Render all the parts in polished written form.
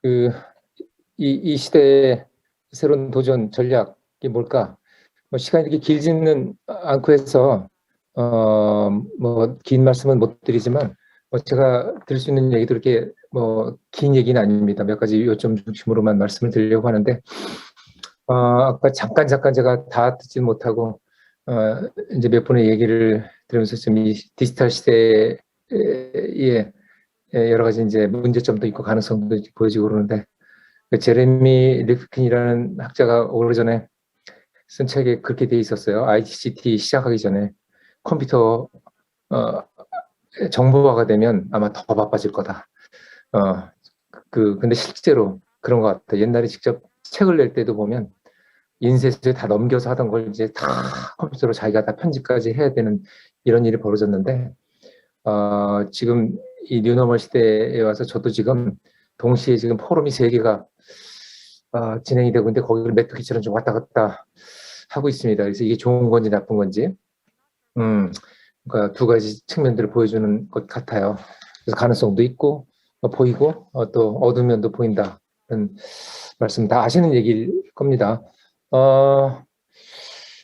그, 이 시대의 새로운 도전 전략이 뭘까? 뭐 시간이 이렇게 길지는 않고 해서, 뭐, 긴 말씀은 못 드리지만, 뭐 제가 들을 수 있는 얘기도 이렇게 뭐, 긴 얘기는 아닙니다. 몇 가지 요점 중심으로만 말씀을 드리려고 하는데, 아까 잠깐 제가 다 듣지 못하고, 이제 몇 분의 얘기를 들으면서 지금 이 디지털 시대에 여러 가지 이제 문제점도 있고 가능성도 보여지고 그러는데, 그 제레미 리프킨이라는 학자가 오래전에 쓴 책에 그렇게 돼 있었어요. ICT 시작하기 전에 컴퓨터 어, 정보화가 되면 아마 더 바빠질 거다. 어, 근데 실제로 그런 것 같아. 옛날에 직접 책을 낼 때도 보면 인쇄소에 다 넘겨서 하던 걸 이제 다 컴퓨터로 자기가 다 편집까지 해야 되는 이런 일이 벌어졌는데, 지금 이 뉴노멀 시대에 와서 저도 지금 동시에 지금 포럼이 세 개가 진행이 되고 있는데 거기를 메뚜기처럼 좀 왔다 갔다 하고 있습니다. 그래서 이게 좋은 건지 나쁜 건지, 그러니까 두 가지 측면들을 보여주는 것 같아요. 그래서 가능성도 있고 보이고 또 어두운 면도 보인다. 그런 말씀 다 아시는 얘기일 겁니다.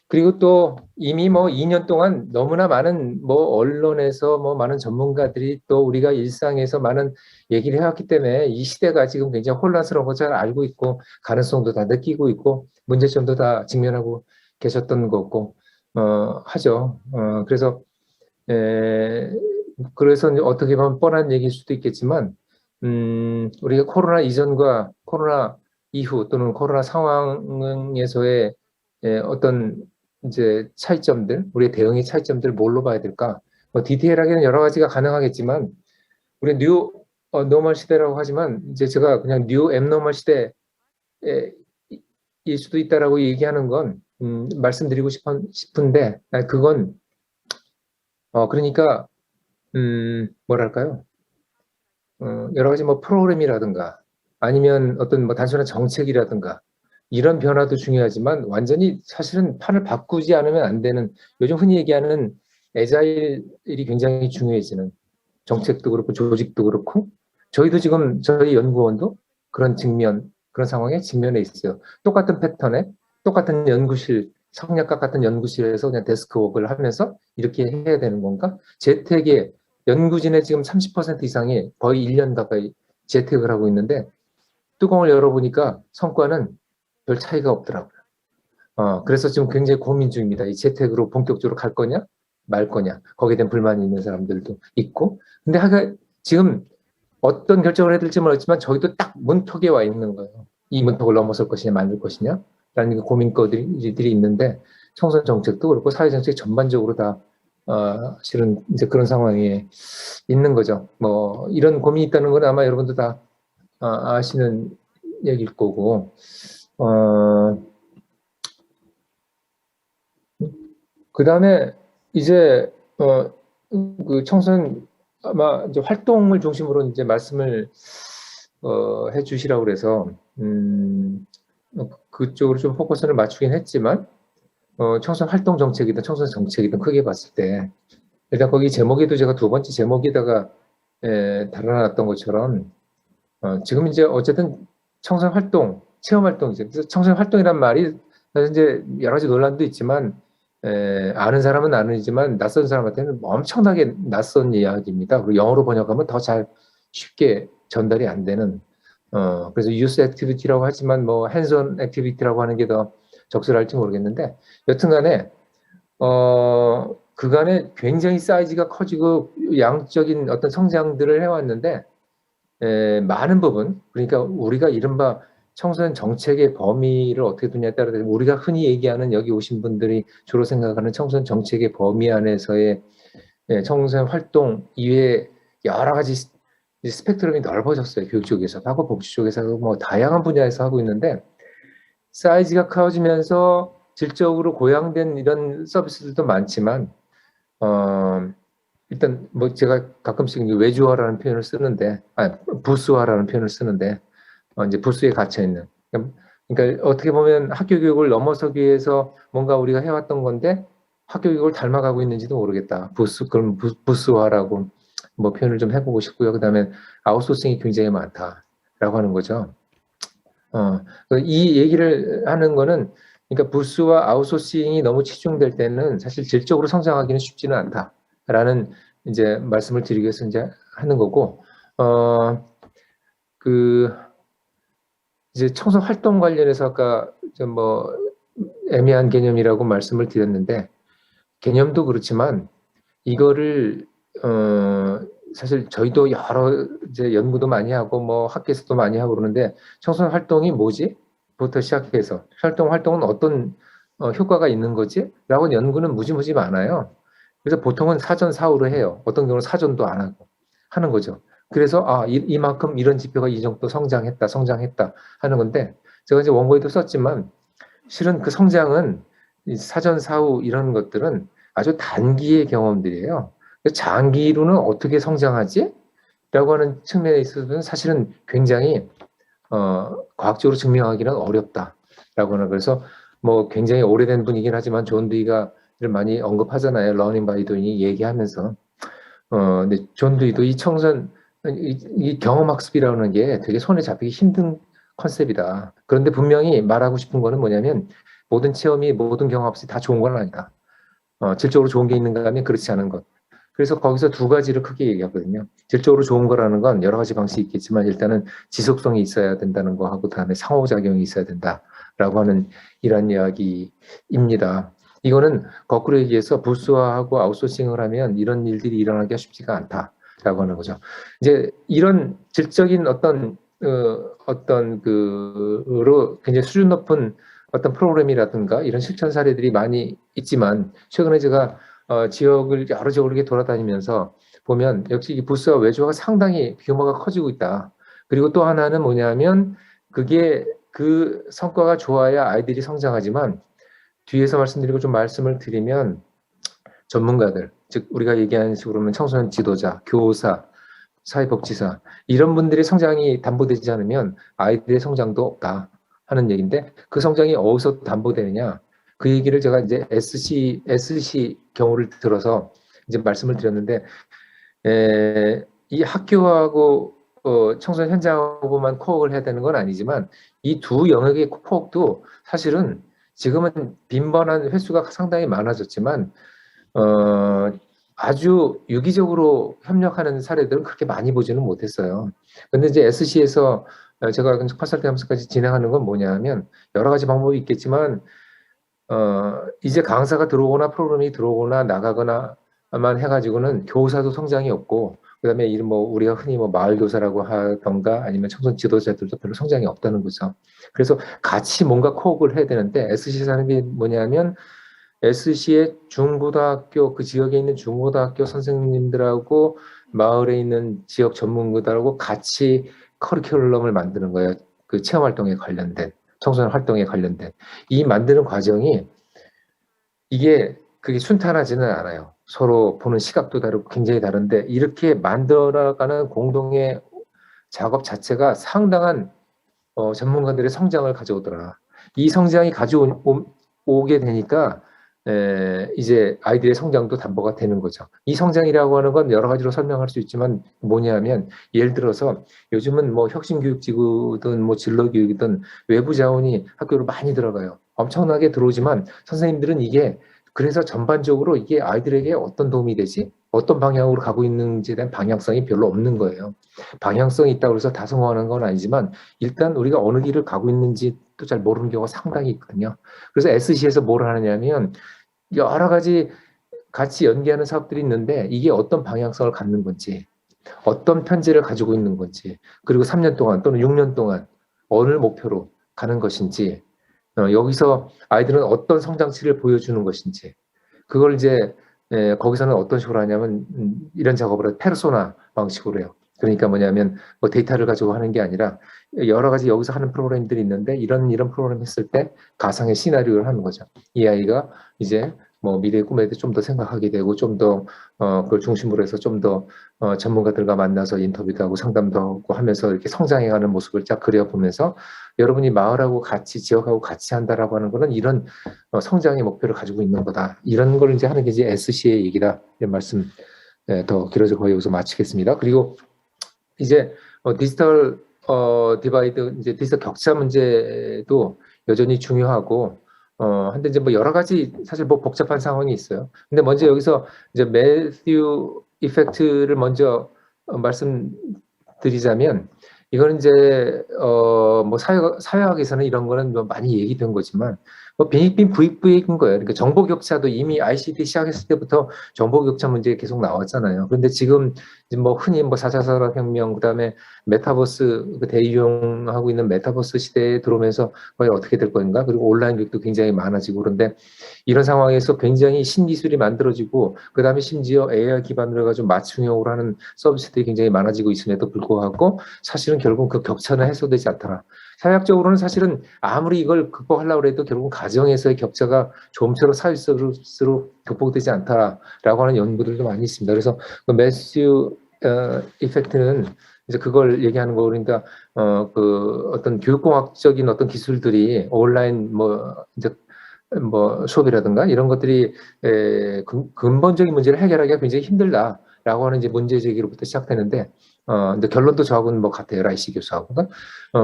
그리고 또 이미 뭐 2년 동안 너무나 많은 뭐 언론에서 뭐 많은 전문가들이 또 우리가 일상에서 많은 얘기를 해왔기 때문에 이 시대가 지금 굉장히 혼란스러운 거 잘 알고 있고 가능성도 다 느끼고 있고 문제점도 다 직면하고 계셨던 거고 하죠. 그래서 어떻게 보면 뻔한 얘기일 수도 있겠지만 우리가 코로나 이전과 코로나 이후 또는 코로나 상황에서의 어떤 이제 차이점들, 우리의 대응의 차이점들 뭘로 봐야 될까? 뭐 디테일하게는 여러 가지가 가능하겠지만 우리 뉴 노멀 시대라고 하지만 이제 제가 그냥 뉴 앱노멀 시대일 수도 있다라고 얘기하는 건 말씀드리고 싶은데 그건 그러니까 뭐랄까요? 여러 가지 뭐 프로그램이라든가 아니면 어떤 뭐 단순한 정책이라든가 이런 변화도 중요하지만 완전히 사실은 판을 바꾸지 않으면 안 되는 요즘 흔히 얘기하는 애자일이 굉장히 중요해지는 정책도 그렇고 조직도 그렇고 저희도 지금 저희 연구원도 그런 측면 그런 상황에 직면해 있어요. 똑같은 패턴에 똑같은 연구실 성역학 같은 연구실에서 그냥 데스크워크를 하면서 이렇게 해야 되는 건가? 재택에 연구진의 지금 30% 이상이 거의 1년 가까이 재택을 하고 있는데 뚜껑을 열어보니까 성과는 별 차이가 없더라고요. 그래서 지금 굉장히 고민 중입니다. 이 재택으로 본격적으로 갈 거냐, 말 거냐. 거기에 대한 불만이 있는 사람들도 있고. 근데 지금 어떤 결정을 해야 될지 모르겠지만 저희도 딱 문턱에 와 있는 거예요. 이 문턱을 넘어설 것이냐, 만들 것이냐. 라는 고민거리들이 있는데 청소년 정책도 그렇고 사회정책 전반적으로 다 실은 이제 그런 상황에 있는 거죠. 뭐 이런 고민이 있다는 건 아마 여러분도 다 아시는 얘기일 거고 그 다음에 이제 그 청소년 아마 이제 활동을 중심으로 이제 말씀을 해주시라고 그래서 그쪽으로 좀 포커스를 맞추긴 했지만 청소년 활동 정책이든 청소년 정책이든 크게 봤을 때 일단 거기 제목에도 제가 두 번째 제목에다가 달아놨던 것처럼 지금 이제 어쨌든 청소년 활동, 체험 활동이죠. 그래서 청소년 활동이란 말이 사실 이제 여러 가지 논란도 있지만 아는 사람은 아는지만 낯선 사람한테는 엄청나게 낯선 이야기입니다. 그리고 영어로 번역하면 더 잘 쉽게 전달이 안 되는 그래서 유스 액티비티라고 하지만 뭐 핸즈온 액티비티라고 하는 게 더 적절할지 모르겠는데 여튼간에 그간에 굉장히 사이즈가 커지고 양적인 어떤 성장들을 해왔는데 많은 부분 그러니까 우리가 이른바 청소년 정책의 범위를 어떻게 두냐에 따라 우리가 흔히 얘기하는 여기 오신 분들이 주로 생각하는 청소년 정책의 범위 안에서의 청소년 활동 이외에 여러 가지 스펙트럼이 넓어졌어요. 교육 쪽에서 하고 복지 쪽에서 뭐 다양한 분야에서 하고 있는데 사이즈가 커지면서 질적으로 고양된 이런 서비스들도 많지만 일단 뭐 제가 가끔씩 외주화라는 표현을 쓰는데 부수화라는 표현을 쓰는데 이제 부수에 갇혀 있는 그러니까 어떻게 보면 학교 교육을 넘어서기 위해서 뭔가 우리가 해왔던 건데 학교 교육을 닮아가고 있는지도 모르겠다. 그럼 부수화라고 뭐 표현을 좀 해보고 싶고요. 그다음에 아웃소싱이 굉장히 많다. 하는 거죠. 이 얘기를 하는 거는 그러니까 부스와 아웃소싱이 너무 치중될 때는 사실 질적으로 성장하기는 쉽지는 않다라는 이제 말씀을 드리기 위해서 이제 하는 거고, 그 이제 청소 활동 관련해서 아까 좀 뭐 애매한 개념이라고 말씀을 드렸는데, 개념도 그렇지만 이거를 사실 저희도 여러 이제 연구도 많이 하고 뭐 학교에서도 많이 하고 그러는데, 청소년 활동이 뭐지? 부터 시작해서 활동은 어떤 효과가 있는 거지? 라고 연구는 무지무지 많아요. 그래서 보통은 사전 사후로 해요. 어떤 경우는 사전도 안 하고 하는 거죠. 그래서 이만큼 이런 지표가 이 정도 성장했다 하는 건데, 제가 이제 원고에도 썼지만 실은 그 성장은 사전 사후 이런 것들은 아주 단기의 경험들이에요. 장기로는 어떻게 성장하지? 라고 하는 측면에 있어서는 사실은 굉장히 과학적으로 증명하기는 어렵다라고 하는. 그래서 뭐 굉장히 오래된 분이긴 하지만 존 두이가 많이 언급하잖아요. 러닝 바이 도잉 얘기하면서. 근데 존 두이도 이 경험 학습이라는 게 되게 손에 잡히기 힘든 컨셉이다. 그런데 분명히 말하고 싶은 거는 뭐냐면, 모든 체험이 모든 경험 학습이 다 좋은 건 아니다. 질적으로 좋은 게 있는가 하면 그렇지 않은 것. 그래서 거기서 두 가지를 크게 얘기하거든요. 질적으로 좋은 거라는 건 여러 가지 방식이 있겠지만 일단은 지속성이 있어야 된다는 거하고 그다음에 상호작용이 있어야 된다라고 하는 이런 이야기입니다. 이거는 거꾸로 얘기해서 부수화하고 아웃소싱을 하면 이런 일들이 일어나기가 쉽지가 않다라고 하는 거죠. 이제 이런 질적인 어떤 그로 굉장히 수준 높은 어떤 프로그램이라든가 이런 실천 사례들이 많이 있지만, 최근에 제가 지역을 여러 지역을 이렇게 돌아다니면서 보면 역시 이 부스와 외주화가 상당히 규모가 커지고 있다. 그리고 또 하나는 뭐냐면, 그게 그 성과가 좋아야 아이들이 성장하지만, 뒤에서 말씀드리고 좀 말씀을 드리면, 전문가들, 즉 우리가 얘기하는 식으로는 청소년 지도자, 교사, 사회복지사, 이런 분들의 성장이 담보되지 않으면 아이들의 성장도 없다 하는 얘기인데, 그 성장이 어디서 담보되느냐, 그 얘기를 제가 이제 SC 경우를 들어서 이제 말씀을 드렸는데, 이 학교하고 청소년 현장하고만 코어를 해야 되는 건 아니지만, 이 두 영역의 코어도 사실은 지금은 빈번한 횟수가 상당히 많아졌지만 아주 유기적으로 협력하는 사례들은 그렇게 많이 보지는 못했어요. 근데 이제 SC에서 제가 컨설팅 하면서까지 진행하는 건 뭐냐면, 여러 가지 방법이 있겠지만 이제 강사가 들어오거나 프로그램이 들어오거나 나가거나만 해가지고는 교사도 성장이 없고, 그다음에 우리가 흔히 마을 교사라고 하던가 아니면 청소년 지도자들도 별로 성장이 없다는 거죠. 그래서 같이 뭔가 코업을 해야 되는데, SC 산업이 뭐냐면 SC의 중고등학교, 그 지역에 있는 중고등학교 선생님들하고 마을에 있는 지역 전문가들하고 같이 커리큘럼을 만드는 거예요. 그 체험 활동에 관련된, 청소년 활동에 관련된. 이 만드는 과정이 그게 순탄하지는 않아요. 서로 보는 시각도 다르고 굉장히 다른데, 이렇게 만들어가는 공동의 작업 자체가 상당한 전문가들의 성장을 가져오더라. 이 성장이 가져오게 되니까 이제 아이들의 성장도 담보가 되는 거죠. 이 성장이라고 하는 건 여러 가지로 설명할 수 있지만 뭐냐면, 예를 들어서 요즘은 혁신교육지구든 진로교육이든 외부 자원이 학교로 많이 들어가요. 엄청나게 들어오지만 선생님들은 그래서 전반적으로 이게 아이들에게 어떤 도움이 되지? 어떤 방향으로 가고 있는지에 대한 방향성이 별로 없는 거예요. 방향성이 있다고 해서 다 성공하는 건 아니지만, 일단 우리가 어느 길을 가고 있는지 또 잘 모르는 경우가 상당히 있거든요. 그래서 SC에서 뭘 하느냐면, 여러 가지 같이 연계하는 사업들이 있는데 이게 어떤 방향성을 갖는 건지, 어떤 편제를 가지고 있는 건지, 그리고 3년 동안 또는 6년 동안 어느 목표로 가는 것인지, 여기서 아이들은 어떤 성장치를 보여주는 것인지, 그걸 이제 거기서는 어떤 식으로 하냐면 이런 작업을 페르소나 방식으로 해요. 그러니까 뭐냐면 데이터를 가지고 하는 게 아니라 여러 가지 여기서 하는 프로그램들이 있는데, 이런 프로그램 했을 때 가상의 시나리오를 하는 거죠. 이 아이가 이제 미래의 꿈에 대해 좀 더 생각하게 되고, 좀 더 그걸 중심으로 해서 좀 더 전문가들과 만나서 인터뷰도 하고 상담도 하고 하면서 이렇게 성장해가는 모습을 쫙 그려보면서, 여러분이 마을하고 같이, 지역하고 같이 한다라고 하는 거는 이런 성장의 목표를 가지고 있는 거다. 이런 걸 이제 하는 게 이제 SC의 얘기다. 이런 말씀 더 길어져 거의 여기서 마치겠습니다. 그리고 이제 디지털 디바이드, 이제 디지털 격차 문제도 여전히 중요하고, 한데 이제 뭐 여러 가지 사실 뭐 복잡한 상황이 있어요. 근데 먼저 여기서 이제 매튜 이펙트를 먼저 말씀드리자면, 이거는 이제 뭐 사회학에서는 이런 거는 뭐 많이 얘기된 거지만, 뭐 빈익빈 부익부익인 거예요. 그러니까 정보 격차도 이미 ICT 시작했을 때부터 정보 격차 문제 계속 나왔잖아요. 그런데 지금 이제 뭐 흔히 뭐 4차 산업혁명, 그다음에 메타버스, 그 대이용하고 있는 메타버스 시대에 들어오면서 과연 어떻게 될 건가? 그리고 온라인 교육도 굉장히 많아지고, 그런데 이런 상황에서 굉장히 신기술이 만들어지고, 그다음에 심지어 AI 기반으로 해가지고 맞춤형으로 하는 서비스들이 굉장히 많아지고 있음에도 불구하고 사실은 결국 그 격차는 해소되지 않더라. 사회학적으로는 사실은 아무리 이걸 극복하려고 해도 결국 가정에서의 격차가 조금처럼 사회적으로 극복되지 않다라고 하는 연구들도 많이 있습니다. 그래서 그 매튜 이펙트는 이제 그걸 얘기하는 거. 그러니까 그 어떤 교육공학적인 어떤 기술들이 온라인 뭐 이제 뭐 수업이라든가 이런 것들이 근본적인 문제를 해결하기가 굉장히 힘들다라고 하는 이제 문제 제기로부터 시작되는데, 근데 결론도 저하고는 뭐 같아요. 라이시 교수하고.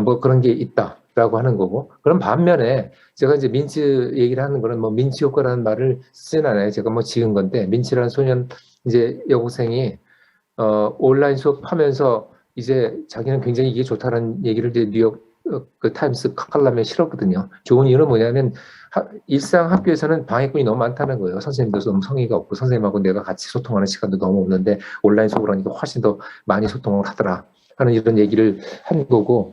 뭐 그런 게 있다라고 하는 거고. 그런 반면에 제가 이제 민츠 얘기를 하는 거는 뭐 민츠 효과라는 말을 쓰진 않아요. 제가 뭐 지은 건데, 민츠라는 소년 이제 여고생이 온라인 수업하면서 이제 자기는 굉장히 이게 좋다라는 얘기를 이제 뉴욕 그 타임스 칼럼에 실었거든요. 좋은 이유는 뭐냐면 일상 학교에서는 방해꾼이 너무 많다는 거예요. 선생님도 너무 성의가 없고 선생님하고 내가 같이 소통하는 시간도 너무 없는데 온라인 수업을 하니까 훨씬 더 많이 소통을 하더라 하는 이런 얘기를 한 거고,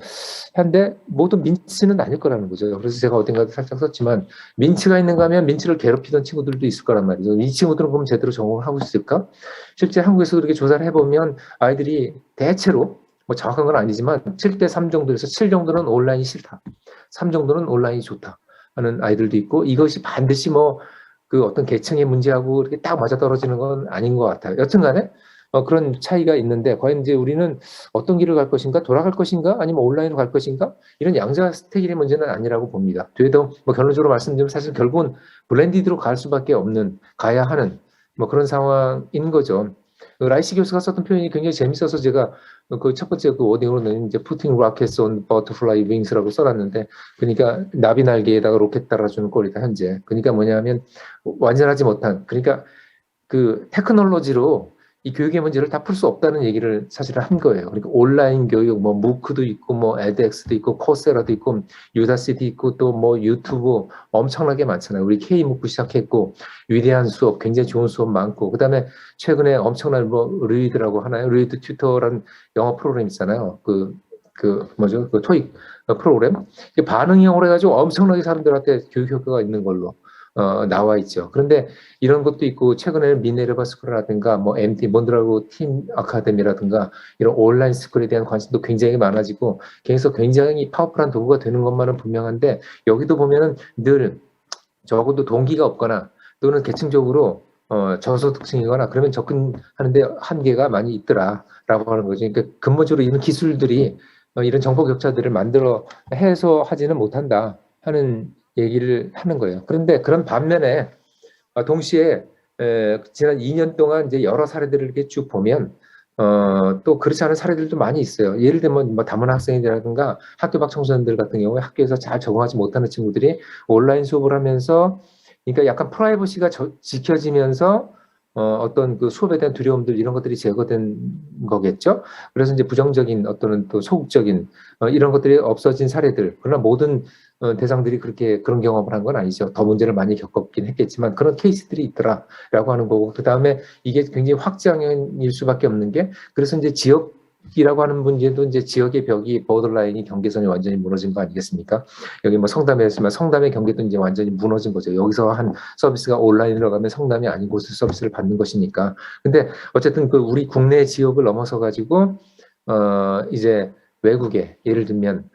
한데 모든 민치는 아닐 거라는 거죠. 그래서 제가 어딘가도 살짝 썼지만, 민치가 있는가 하면 민치를 괴롭히던 친구들도 있을 거란 말이죠. 이 친구들은 그럼 제대로 적응을 하고 있을까? 실제 한국에서 그렇게 조사를 해보면 아이들이 대체로, 뭐 정확한 건 아니지만 7대 3 정도에서 7 정도는 온라인이 싫다, 3 정도는 온라인이 좋다 하는 아이들도 있고, 이것이 반드시 뭐 그 어떤 계층의 문제하고 이렇게 딱 맞아떨어지는 건 아닌 것 같아요. 여튼간에 그런 차이가 있는데, 과연 이제 우리는 어떤 길을 갈 것인가, 돌아갈 것인가, 아니면 온라인으로 갈 것인가, 이런 양자택일의 문제는 아니라고 봅니다. 뒤에도 뭐 결론적으로 말씀드리면 사실 결국은 블렌디드로 갈 수밖에 없는, 가야 하는 뭐 그런 상황인 거죠. 라이시 교수가 썼던 표현이 굉장히 재밌어서 제가 그 첫 번째 그 워딩으로는 이제 putting rockets on butterfly wings라고 써놨는데, 그러니까 나비 날개에다가 로켓 달아주는 꼴이다 현재. 그러니까 뭐냐면 완전하지 못한, 그러니까 그 테크놀로지로 이 교육의 문제를 다 풀 수 없다는 얘기를 사실 한 거예요. 그러니까 온라인 교육, 뭐 무크도 있고, 뭐 에덱스도 있고, 코세라도 있고, 유다시티 있고, 또 뭐 유튜브 엄청나게 많잖아요. 우리 K무크 시작했고, 위대한 수업, 굉장히 좋은 수업 많고, 그 다음에 최근에 엄청난 뭐 르이드라고 하나요? 르이드 튜터라는 영어 프로그램 있잖아요. 그 뭐죠? 그 토익 프로그램. 반응형으로 해가지고 엄청나게 사람들한테 교육 효과가 있는 걸로 나와 있죠. 그런데 이런 것도 있고, 최근에는 미네르바 스쿨이라든가 뭐 MT 몬드라고 팀 아카데미라든가 이런 온라인 스쿨에 대한 관심도 굉장히 많아지고, 그래서 굉장히 파워풀한 도구가 되는 것만은 분명한데, 여기도 보면은 늘 적어도 동기가 없거나 또는 계층적으로 저소득층이거나 그러면 접근하는데 한계가 많이 있더라라고 하는 거죠. 그러니까 근본적으로 이런 기술들이 이런 정보 격차들을 만들어 해소하지는 못한다 하는 얘기를 하는 거예요. 그런데 그런 반면에 동시에 지난 2년 동안 이제 여러 사례들을 이렇게 쭉 보면 또 그렇지 않은 사례들도 많이 있어요. 예를 들면 뭐 다문 학생이라든가 학교 밖 청소년들 같은 경우에 학교에서 잘 적응하지 못하는 친구들이 온라인 수업을 하면서, 그러니까 약간 프라이버시가 지켜지면서 어떤 그 수업에 대한 두려움들, 이런 것들이 제거된 거겠죠. 그래서 이제 부정적인 어떤 또 소극적인 이런 것들이 없어진 사례들. 그러나 모든 대상들이 그렇게 그런 경험을 한 건 아니죠. 더 문제를 많이 겪었긴 했겠지만 그런 케이스들이 있더라라고 하는 거고, 그 다음에 이게 굉장히 확장일 수밖에 없는 게, 그래서 이제 지역이라고 하는 문제도 이제 지역의 벽이, 보더라인이, 경계선이 완전히 무너진 거 아니겠습니까? 여기 뭐 성담이었지만 성담의 경계도 이제 완전히 무너진 거죠. 여기서 한 서비스가 온라인으로 가면 성담이 아닌 곳에서 서비스를 받는 것이니까. 근데 어쨌든 그 우리 국내 지역을 넘어서 가지고 이제 외국에, 예를 들면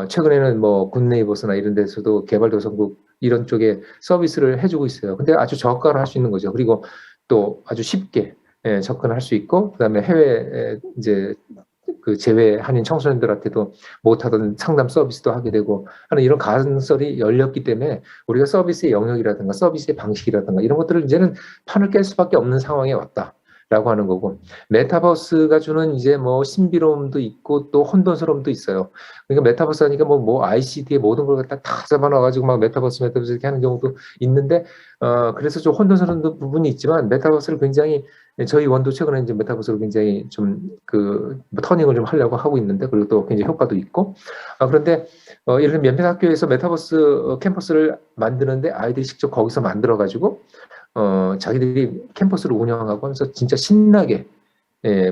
최근에는 뭐 굿네이버스나 이런 데서도 개발도상국 이런 쪽에 서비스를 해주고 있어요. 근데 아주 저가로 할 수 있는 거죠. 그리고 또 아주 쉽게 접근할 수 있고, 그다음에 해외 이제 그 재외 한인 청소년들한테도 못하던 상담 서비스도 하게 되고 하는 이런 가능성이 열렸기 때문에 우리가 서비스의 영역이라든가 서비스의 방식이라든가 이런 것들을 이제는 판을 깰 수밖에 없는 상황에 왔다 라고 하는 거고, 메타버스가 주는 이제 뭐 신비로움도 있고 또 혼돈스러움도 있어요. 그러니까 메타버스 하니까 뭐 ICT의 모든 걸 갖다 다 잡아놔가지고 막 메타버스 이렇게 하는 경우도 있는데, 그래서 좀 혼돈스러운 부분이 있지만 메타버스를 굉장히, 저희 원도 최근에 이제 메타버스를 굉장히 좀 터닝을 좀 하려고 하고 있는데, 그리고 또 굉장히 효과도 있고, 그런데 예를 들면 몇몇 학교에서 메타버스 캠퍼스를 만드는데 아이들이 직접 거기서 만들어가지고 자기들이 캠퍼스를 운영하고 하면서 진짜 신나게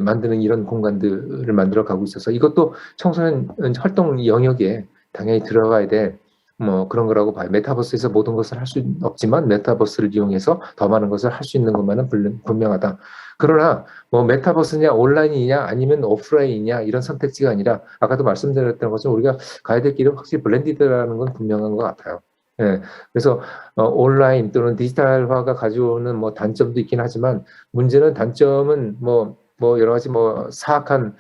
만드는 이런 공간들을 만들어 가고 있어서, 이것도 청소년 활동 영역에 당연히 들어가야 될 뭐 그런 거라고 봐요. 메타버스에서 모든 것을 할 수 없지만 메타버스를 이용해서 더 많은 것을 할 수 있는 것만은 분명하다. 그러나 뭐 메타버스냐 온라인이냐 아니면 오프라인이냐 이런 선택지가 아니라, 아까도 말씀드렸던 것처럼 우리가 가야 될 길은 확실히 블렌디드라는 건 분명한 것 같아요. 예, 그래서 온라인 또는 디지털화가 가져오는 뭐 단점도 있긴 하지만, 문제는 단점은 뭐 여러 가지 뭐 사악한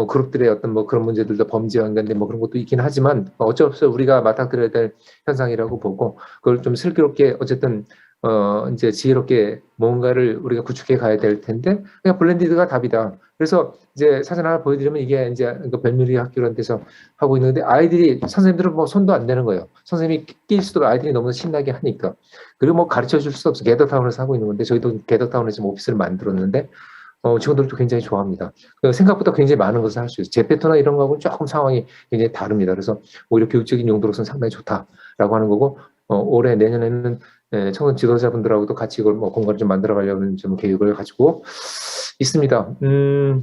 그룹들의 어떤 뭐 그런 문제들도 범죄와 관련된 뭐 그런 것도 있긴 하지만, 어쩔 수 없이 우리가 맞닥뜨려야 될 현상이라고 보고, 그걸 좀 슬기롭게 어쨌든 이제 지혜롭게 뭔가를 우리가 구축해 가야 될 텐데, 그냥 블렌디드가 답이다. 그래서 이제 사진 하나 보여드리면, 이게 이제 별미리 학교라는 데서 하고 있는데, 아이들이, 선생님들은 뭐 손도 안 대는 거예요. 선생님이 낄 수도 아이들이 너무 신나게 하니까. 그리고 뭐 가르쳐 줄 수 없어. 게더타운에서 하고 있는 건데, 저희도 게더타운에서 좀 오피스를 만들었는데, 직원들도 굉장히 좋아합니다. 생각보다 굉장히 많은 것을 할 수 있어요. 제페토나 이런 거하고는 조금 상황이 굉장히 다릅니다. 그래서 오히려 교육적인 용도로서는 상당히 좋다라고 하는 거고, 올해 내년에는 청소년 지도자분들하고도 같이 이걸 뭐 공간을 좀 만들어 가려는 좀 계획을 가지고 있습니다.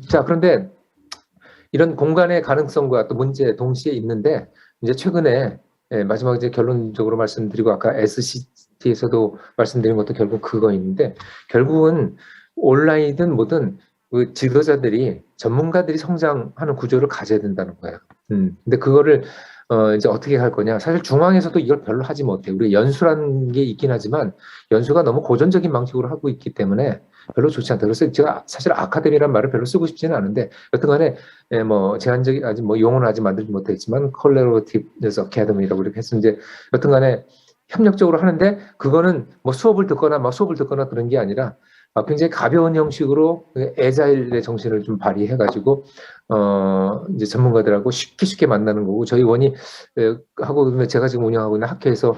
자, 그런데 이런 공간의 가능성과 또 문제 동시에 있는데, 이제 최근에 마지막 이제 결론적으로 말씀드리고, 아까 SCT에서도 말씀드린 것도 결국 그거있는데, 결국은 온라인이든 뭐든 그 지도자들이, 전문가들이 성장하는 구조를 가져야 된다는 거예요. 근데 그거를 이제 어떻게 할 거냐. 사실 중앙에서도 이걸 별로 하지 못해요. 우리 연수라는 게 있긴 하지만 연수가 너무 고전적인 방식으로 하고 있기 때문에 별로 좋지 않다. 그래서 제가 사실 아카데미란 말을 별로 쓰고 싶지는 않은데, 여튼간에 뭐 제한적인, 아직 뭐 용어는 아직 만들지 못했지만 컬래버티브 어카데미라고 이렇게 해서 이제 여튼간에 협력적으로 하는데, 그거는 뭐 수업을 듣거나 그런 게 아니라 굉장히 가벼운 형식으로 애자일의 정신을 좀 발휘해가지고 이제 전문가들하고 쉽게 만나는 거고, 저희 원이 하고 제가 지금 운영하고 있는 학회에서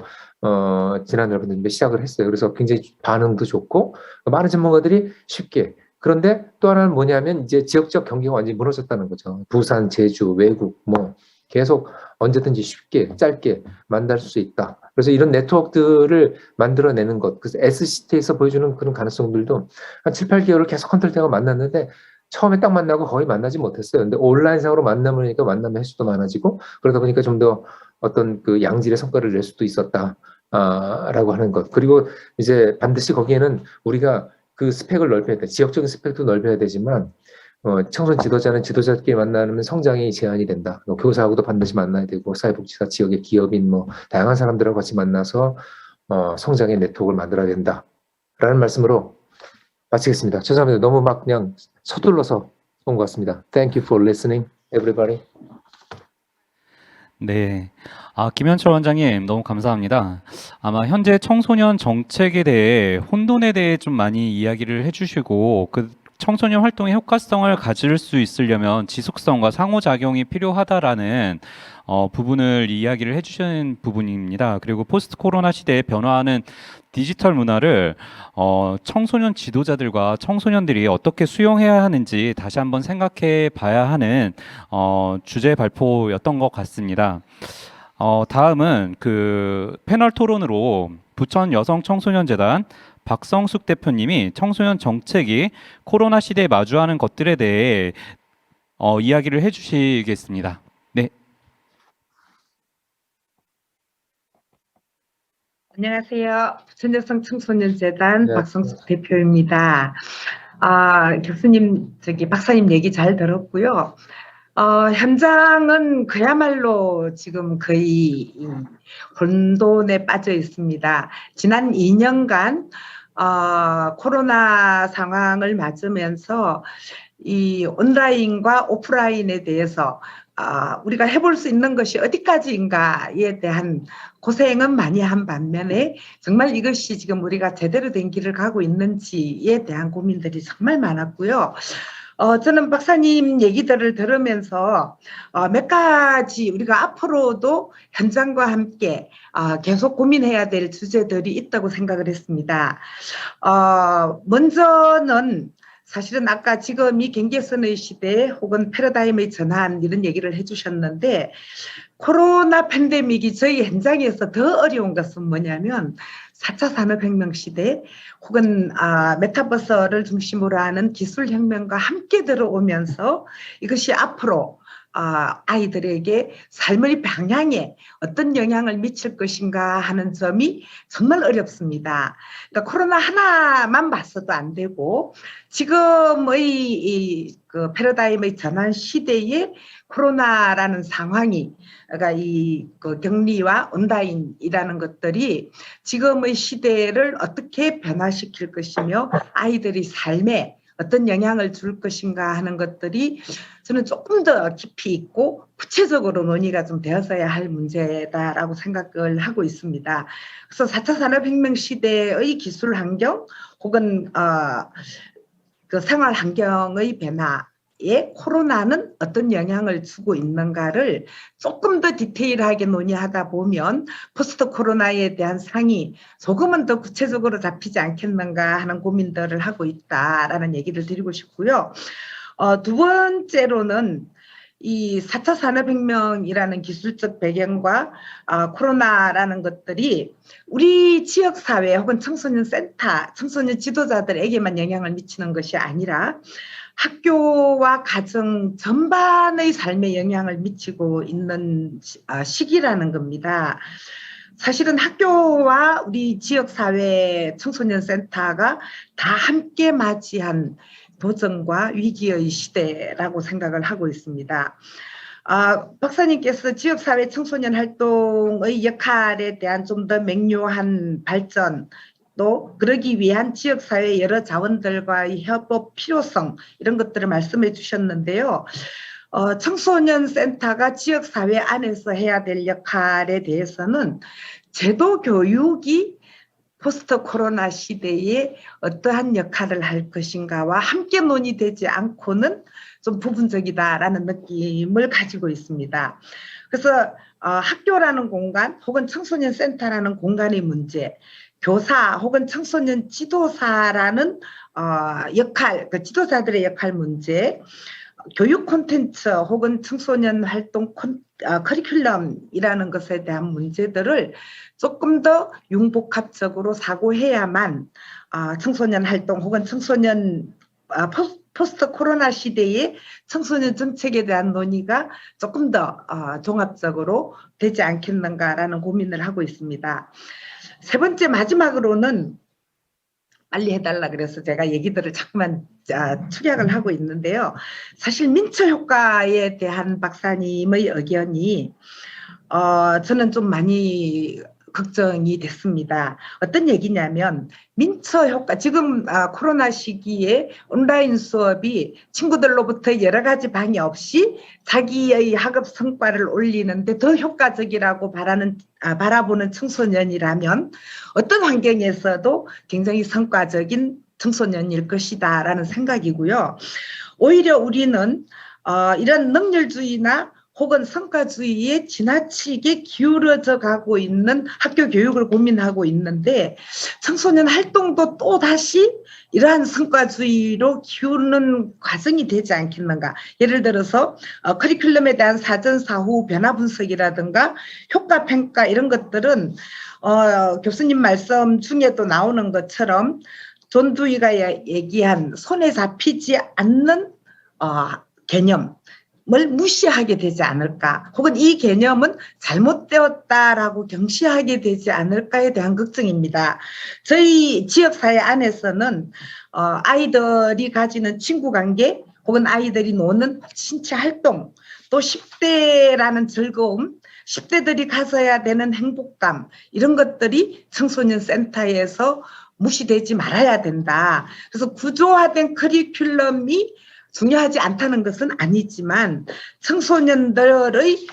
지난달부터 시작을 했어요. 그래서 굉장히 반응도 좋고 많은 전문가들이 쉽게. 그런데 또 하나는 뭐냐면, 이제 지역적 경계가 완전히 무너졌다는 거죠. 부산, 제주, 외국 뭐 계속 언제든지 쉽게 짧게 만날 수 있다. 그래서 이런 네트워크들을 만들어내는 것, 그래서 SCT에서 보여주는 그런 가능성들도 한 7, 8개월을 계속 컨설팅하고 만났는데, 처음에 딱 만나고 거의 만나지 못했어요. 근데 온라인상으로 만나보니까 만남의 횟수도 많아지고, 그러다 보니까 좀 더 어떤 그 양질의 성과를 낼 수도 있었다. 라고 하는 것. 그리고 이제 반드시 거기에는 우리가 그 스펙을 넓혀야 돼. 지역적인 스펙도 넓혀야 되지만, 청소년 지도자는 지도자끼리 만나면 성장이 제한이 된다. 교사하고도 반드시 만나야 되고, 사회복지사, 지역의 기업인 뭐 다양한 사람들하고 같이 만나서 성장의 네트워크를 만들어야 된다. 라는 말씀으로 마치겠습니다. 죄송합니다. 너무 막 그냥 서둘러서 온 것 같습니다. Thank you for listening, everybody. 네. 김현철 원장님, 너무 감사합니다. 아마 현재 청소년 정책에 대해, 혼돈에 대해 좀 많이 이야기를 해주시고, 그 청소년 활동의 효과성을 가질 수 있으려면 지속성과 상호작용이 필요하다라는 부분을 이야기를 해주시는 부분입니다. 그리고 포스트 코로나 시대에 변화하는 디지털 문화를 청소년 지도자들과 청소년들이 어떻게 수용해야 하는지 다시 한번 생각해 봐야 하는 주제 발표였던 것 같습니다. 다음은 그 패널 토론으로 부천 여성청소년재단 박성숙 대표님이 청소년 정책이 코로나 시대에 마주하는 것들에 대해 이야기를 해주시겠습니다. 네. 안녕하세요. 부천 여성청소년재단 네. 박성숙 대표입니다. 교수님, 박사님 얘기 잘 들었고요. 현장은 그야말로 지금 거의 혼돈에 빠져 있습니다. 지난 2년간 코로나 상황을 맞으면서 이 온라인과 오프라인에 대해서 우리가 해볼 수 있는 것이 어디까지인가에 대한 고생은 많이 한 반면에 정말 이것이 지금 우리가 제대로 된 길을 가고 있는지에 대한 고민들이 정말 많았고요. 저는 박사님 얘기들을 들으면서 몇 가지 우리가 앞으로도 현장과 함께 계속 고민해야 될 주제들이 있다고 생각을 했습니다. 먼저는 사실은 아까 지금 이 경계선의 시대 혹은 패러다임의 전환 이런 얘기를 해주셨는데 코로나 팬데믹이 저희 현장에서 더 어려운 것은 뭐냐면 4차 산업혁명 시대 혹은 메타버스를 중심으로 하는 기술혁명과 함께 들어오면서 이것이 앞으로 아이들에게 삶의 방향에 어떤 영향을 미칠 것인가 하는 점이 정말 어렵습니다. 그러니까 코로나 하나만 봤어도 안 되고 지금의 그 패러다임의 전환 시대에 코로나라는 상황이 그러니까 그 격리와 온라인이라는 것들이 지금의 시대를 어떻게 변화시킬 것이며 아이들의 삶에 어떤 영향을 줄 것인가 하는 것들이 저는 조금 더 깊이 있고 구체적으로 논의가 좀 되어서야 할 문제다라고 생각을 하고 있습니다. 그래서 4차 산업혁명 시대의 기술 환경 혹은 그 생활 환경의 변화에 코로나는 어떤 영향을 주고 있는가를 조금 더 디테일하게 논의하다 보면 포스트 코로나에 대한 상이 조금은 더 구체적으로 잡히지 않겠는가 하는 고민들을 하고 있다라는 얘기를 드리고 싶고요. 두 번째로는 이 4차 산업혁명이라는 기술적 배경과 코로나라는 것들이 우리 지역사회 혹은 청소년 센터, 청소년 지도자들에게만 영향을 미치는 것이 아니라 학교와 가정 전반의 삶에 영향을 미치고 있는 시기라는 겁니다. 사실은 학교와 우리 지역사회 청소년 센터가 다 함께 맞이한 도전과 위기의 시대라고 생각을 하고 있습니다. 박사님께서 지역사회 청소년 활동의 역할에 대한 좀 더 명료한 발전 또 그러기 위한 지역사회 여러 자원들과의 협업 필요성 이런 것들을 말씀해 주셨는데요. 청소년 센터가 지역사회 안에서 해야 될 역할에 대해서는 제도 교육이 포스트 코로나 시대에 어떠한 역할을 할 것인가와 함께 논의되지 않고는 좀 부분적이다라는 느낌을 가지고 있습니다. 그래서 학교라는 공간 혹은 청소년 센터라는 공간의 문제, 교사 혹은 청소년 지도사라는 역할, 그 지도자들의 역할 문제, 교육 콘텐츠 혹은 청소년 활동 커리큘럼이라는 것에 대한 문제들을 조금 더 융복합적으로 사고해야만 청소년 활동 혹은 청소년 포스트 코로나 시대의 청소년 정책에 대한 논의가 조금 더 종합적으로 되지 않겠는가라는 고민을 하고 있습니다. 세 번째 마지막으로는 빨리 해달라 그래서 제가 얘기들을 자꾸만 축약을 하고 있는데요. 사실 민처 효과에 대한 박사님의 의견이 저는 좀 많이 걱정이 됐습니다. 어떤 얘기냐면 민처 효과, 지금 코로나 시기에 온라인 수업이 친구들로부터 여러 가지 방해 없이 자기의 학업 성과를 올리는데 더 효과적이라고 바라보는 청소년이라면 어떤 환경에서도 굉장히 성과적인 청소년일 것이다 라는 생각이고요. 오히려 우리는 이런 능률주의나 혹은 성과주의에 지나치게 기울어져 가고 있는 학교 교육을 고민하고 있는데 청소년 활동도 또다시 이러한 성과주의로 기우는 과정이 되지 않겠는가. 예를 들어서 커리큘럼에 대한 사전 사후 변화 분석이라든가 효과 평가 이런 것들은 교수님 말씀 중에도 나오는 것처럼 존 두이가 얘기한 손에 잡히지 않는 개념 을 무시하게 되지 않을까 혹은 이 개념은 잘못되었다라고 경시하게 되지 않을까에 대한 걱정입니다. 저희 지역사회 안에서는 아이들이 가지는 친구관계 혹은 아이들이 노는 신체 활동 또 10대라는 즐거움 10대들이 가져야 되는 행복감 이런 것들이 청소년 센터에서 무시되지 말아야 된다. 그래서 구조화된 커리큘럼이 중요하지 않다는 것은 아니지만 청소년들의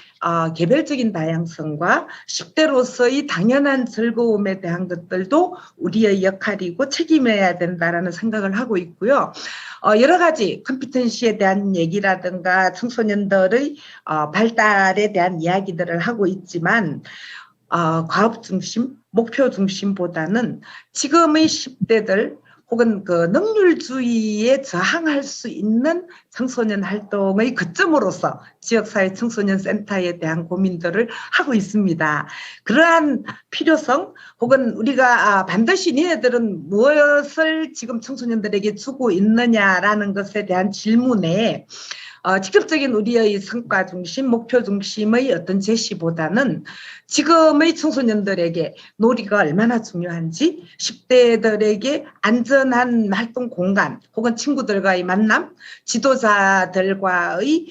개별적인 다양성과 10대로서의 당연한 즐거움에 대한 것들도 우리의 역할이고 책임해야 된다라는 생각을 하고 있고요. 여러 가지 컴피턴시에 대한 얘기라든가 청소년들의 발달에 대한 이야기들을 하고 있지만 과업 중심, 목표 중심보다는 지금의 10대들 혹은 그 능률주의에 저항할 수 있는 청소년 활동의 거점으로서 지역사회 청소년 센터에 대한 고민들을 하고 있습니다. 그러한 필요성 혹은 우리가 반드시 니네들은 무엇을 지금 청소년들에게 주고 있느냐라는 것에 대한 질문에 직접적인 우리의 성과 중심, 목표 중심의 어떤 제시보다는 지금의 청소년들에게 놀이가 얼마나 중요한지, 10대들에게 안전한 활동 공간 혹은 친구들과의 만남, 지도자들과의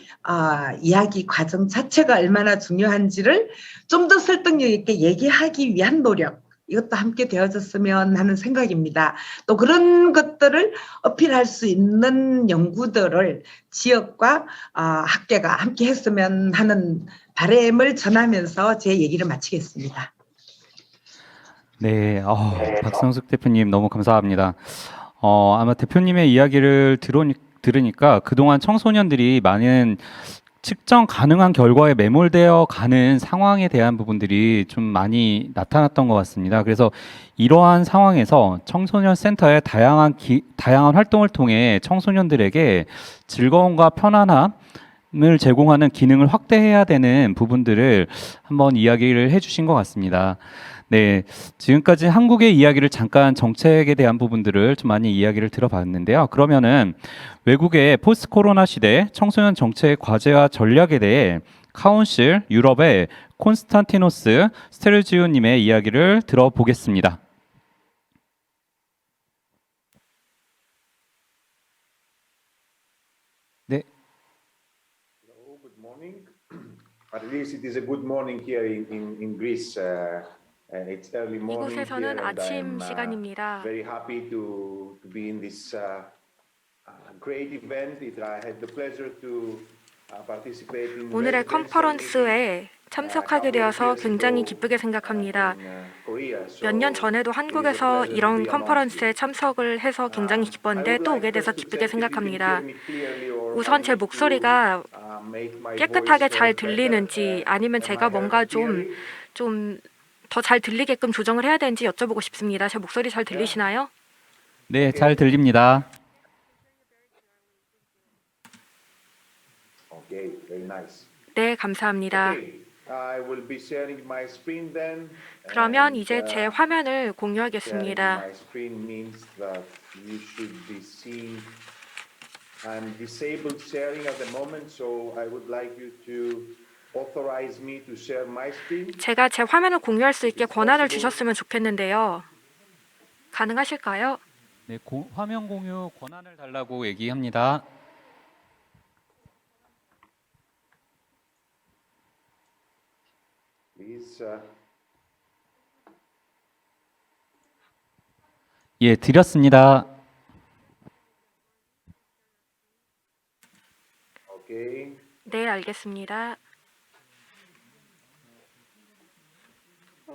이야기 과정 자체가 얼마나 중요한지를 좀 더 설득력 있게 얘기하기 위한 노력, 이것도 함께 되어졌으면 하는 생각입니다. 또 그런 것들을 어필할 수 있는 연구들을 지역과 학계가 함께 했으면 하는 바람을 전하면서 제 얘기를 마치겠습니다. 네, 박성숙 대표님 너무 감사합니다. 아마 대표님의 이야기를 들으니까 그동안 청소년들이 많은 측정 가능한 결과에 매몰되어 가는 상황에 대한 부분들이 좀 많이 나타났던 것 같습니다. 그래서 이러한 상황에서 청소년 센터의 다양한 활동을 통해 청소년들에게 즐거움과 편안함을 제공하는 기능을 확대해야 되는 부분들을 한번 이야기를 해주신 것 같습니다. 네, 지금까지 한국의 이야기를 잠깐 정책에 대한 부분들을 좀 많이 이야기를 들어봤는데요. 그러면은 외국의 포스트 코로나 시대 청소년 정책 과제와 전략에 대해 카운실 유럽의 콘스탄티노스 스테르지오님의 이야기를 들어보겠습니다. 네. Hello, good morning. At least it is a good morning here in Greece. It's early morning here, 이곳에서는 and 아침 I'm 시간입니다. very happy to be in this great event. I had the pleasure to participate in 오늘의 컨퍼런스에 참석하게 되어서 굉장히 기쁘게 생각합니다. 몇 년 전에도 한국에서 이런 컨퍼런스에 참석을 해서 굉장히 기뻤는데 또 오게 돼서 기쁘게 생각합니다. 우선 제 목소리가 깨끗하게 잘 들리는지 아니면 제가 뭔가 좀 더 잘 들리게끔 조정을 해야 되는지 여쭤보고 싶습니다. 제 목소리 잘 들리시나요? 네, 잘 들립니다. Okay, very nice. 네, 감사합니다. Okay, I will be sharing my screen then. 그러면 and, 이제 제 sharing 화면을 공유하겠습니다. my screen means that you should be seeing. I'm disabled sharing at the moment, so I would like you to authorize me to share my screen. 제가 제 화면을 공유할 수 있게 권한을 주셨으면 좋겠는데요. 가능하실까요? 네, 화면 공유 권한을 달라고 얘기합니다. Please. 예, 드렸습니다. Okay. 네, 알겠습니다.